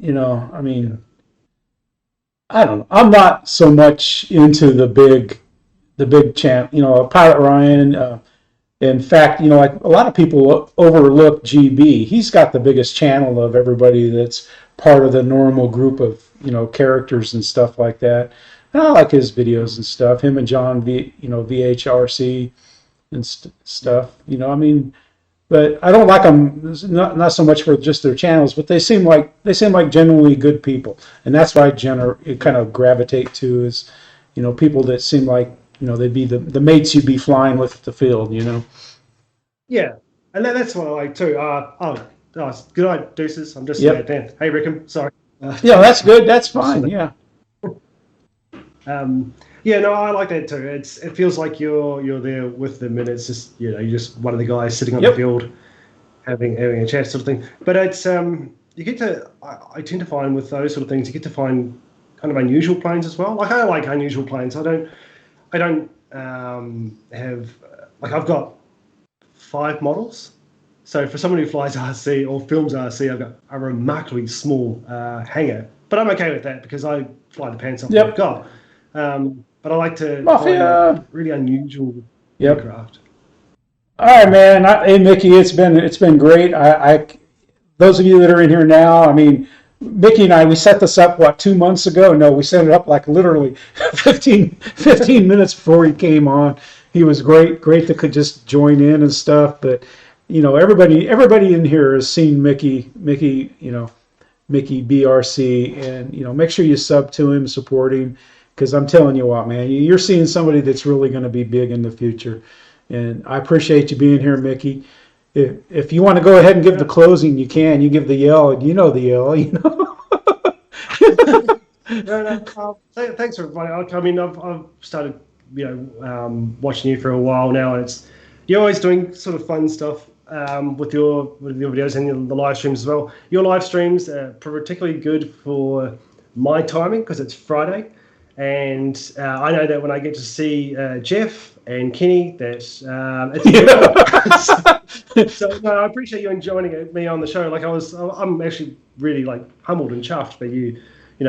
[SPEAKER 1] I mean, I don't know. I'm not so much into the big champ. Pilot Ryan. In fact, like a lot of people overlook GB. He's got the biggest channel of everybody that's part of the normal group of characters and stuff like that. And I like his videos and stuff. Him and John VHRC and stuff. I mean, but I don't like them not so much for just their channels, but they seem like genuinely good people, and that's why I kind of gravitate to is people that seem like they'd be the mates you'd be flying with at the field.
[SPEAKER 2] Yeah, and that's what I like too. Good night, deuces. I'm just Dan. Hey, Rickham. Sorry.
[SPEAKER 1] Yeah, that's good. That's fine. Yeah.
[SPEAKER 2] No, I like that too. It feels like you're there with them, and it's just you're just one of the guys sitting on the field, having a chat sort of thing. But it's you get to I tend to find with those sort of things you get to find kind of unusual planes as well. Like I like unusual planes. I don't have like I've got 5 models. So for someone who flies RC or films RC, I've got a remarkably small hangar. But I'm okay with that because I fly the pants off what I've got. But I like to find really unusual aircraft.
[SPEAKER 1] All right, man. Hey, Mickey, it's been great. Those of you that are in here now, I mean, Mickey and I, we set this up, 2 months ago? No, we set it up like literally 15 minutes before he came on. He was great to just join in and stuff. But, everybody in here has seen Mickey, MickeyBRC, and, make sure you sub to him, support him, because I'm telling you what, man, you're seeing somebody that's really going to be big in the future. And I appreciate you being here, Mickey. If you want to go ahead and give the closing, you can. You give the yell. You know the yell.
[SPEAKER 2] No. Thanks for everybody. I mean, I've started, watching you for a while now, and you're always doing sort of fun stuff with your videos and the live streams as well. Your live streams are particularly good for my timing because it's Friday, and I know that when I get to see Jeff and Kenny, that it's so no, I appreciate you joining me on the show. Like I'm actually really humbled and chuffed that you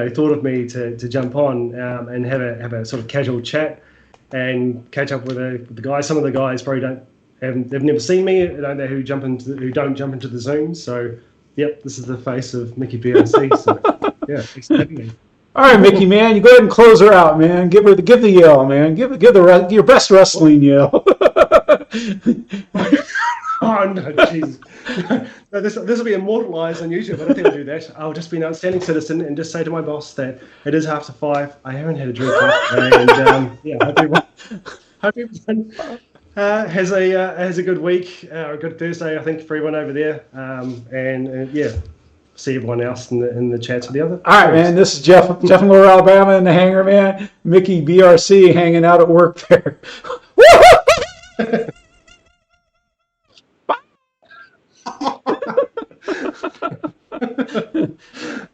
[SPEAKER 2] thought of me to jump on and have a sort of casual chat and catch up with the guys. Some of the guys probably they've never seen me. I don't know who don't jump into the Zoom. So yep, this is the face of MickeyBRC. So yeah, thanks for having me.
[SPEAKER 1] All right, Mickey, man, you go ahead and close her out, man. Give the yell, man. Give your best wrestling yell.
[SPEAKER 2] Oh no, jeez. No, this will be immortalized on YouTube. I don't think I'll do that. I'll just be an outstanding citizen and just say to my boss that it is 5:30. I haven't had a drink yet, and hope everyone has a good week or a good Thursday. I think for everyone over there, and see everyone else in the chats with the other.
[SPEAKER 1] All right, man. This is Jeff in Lower Alabama in the hangar, man. MickeyBRC hanging out at work there.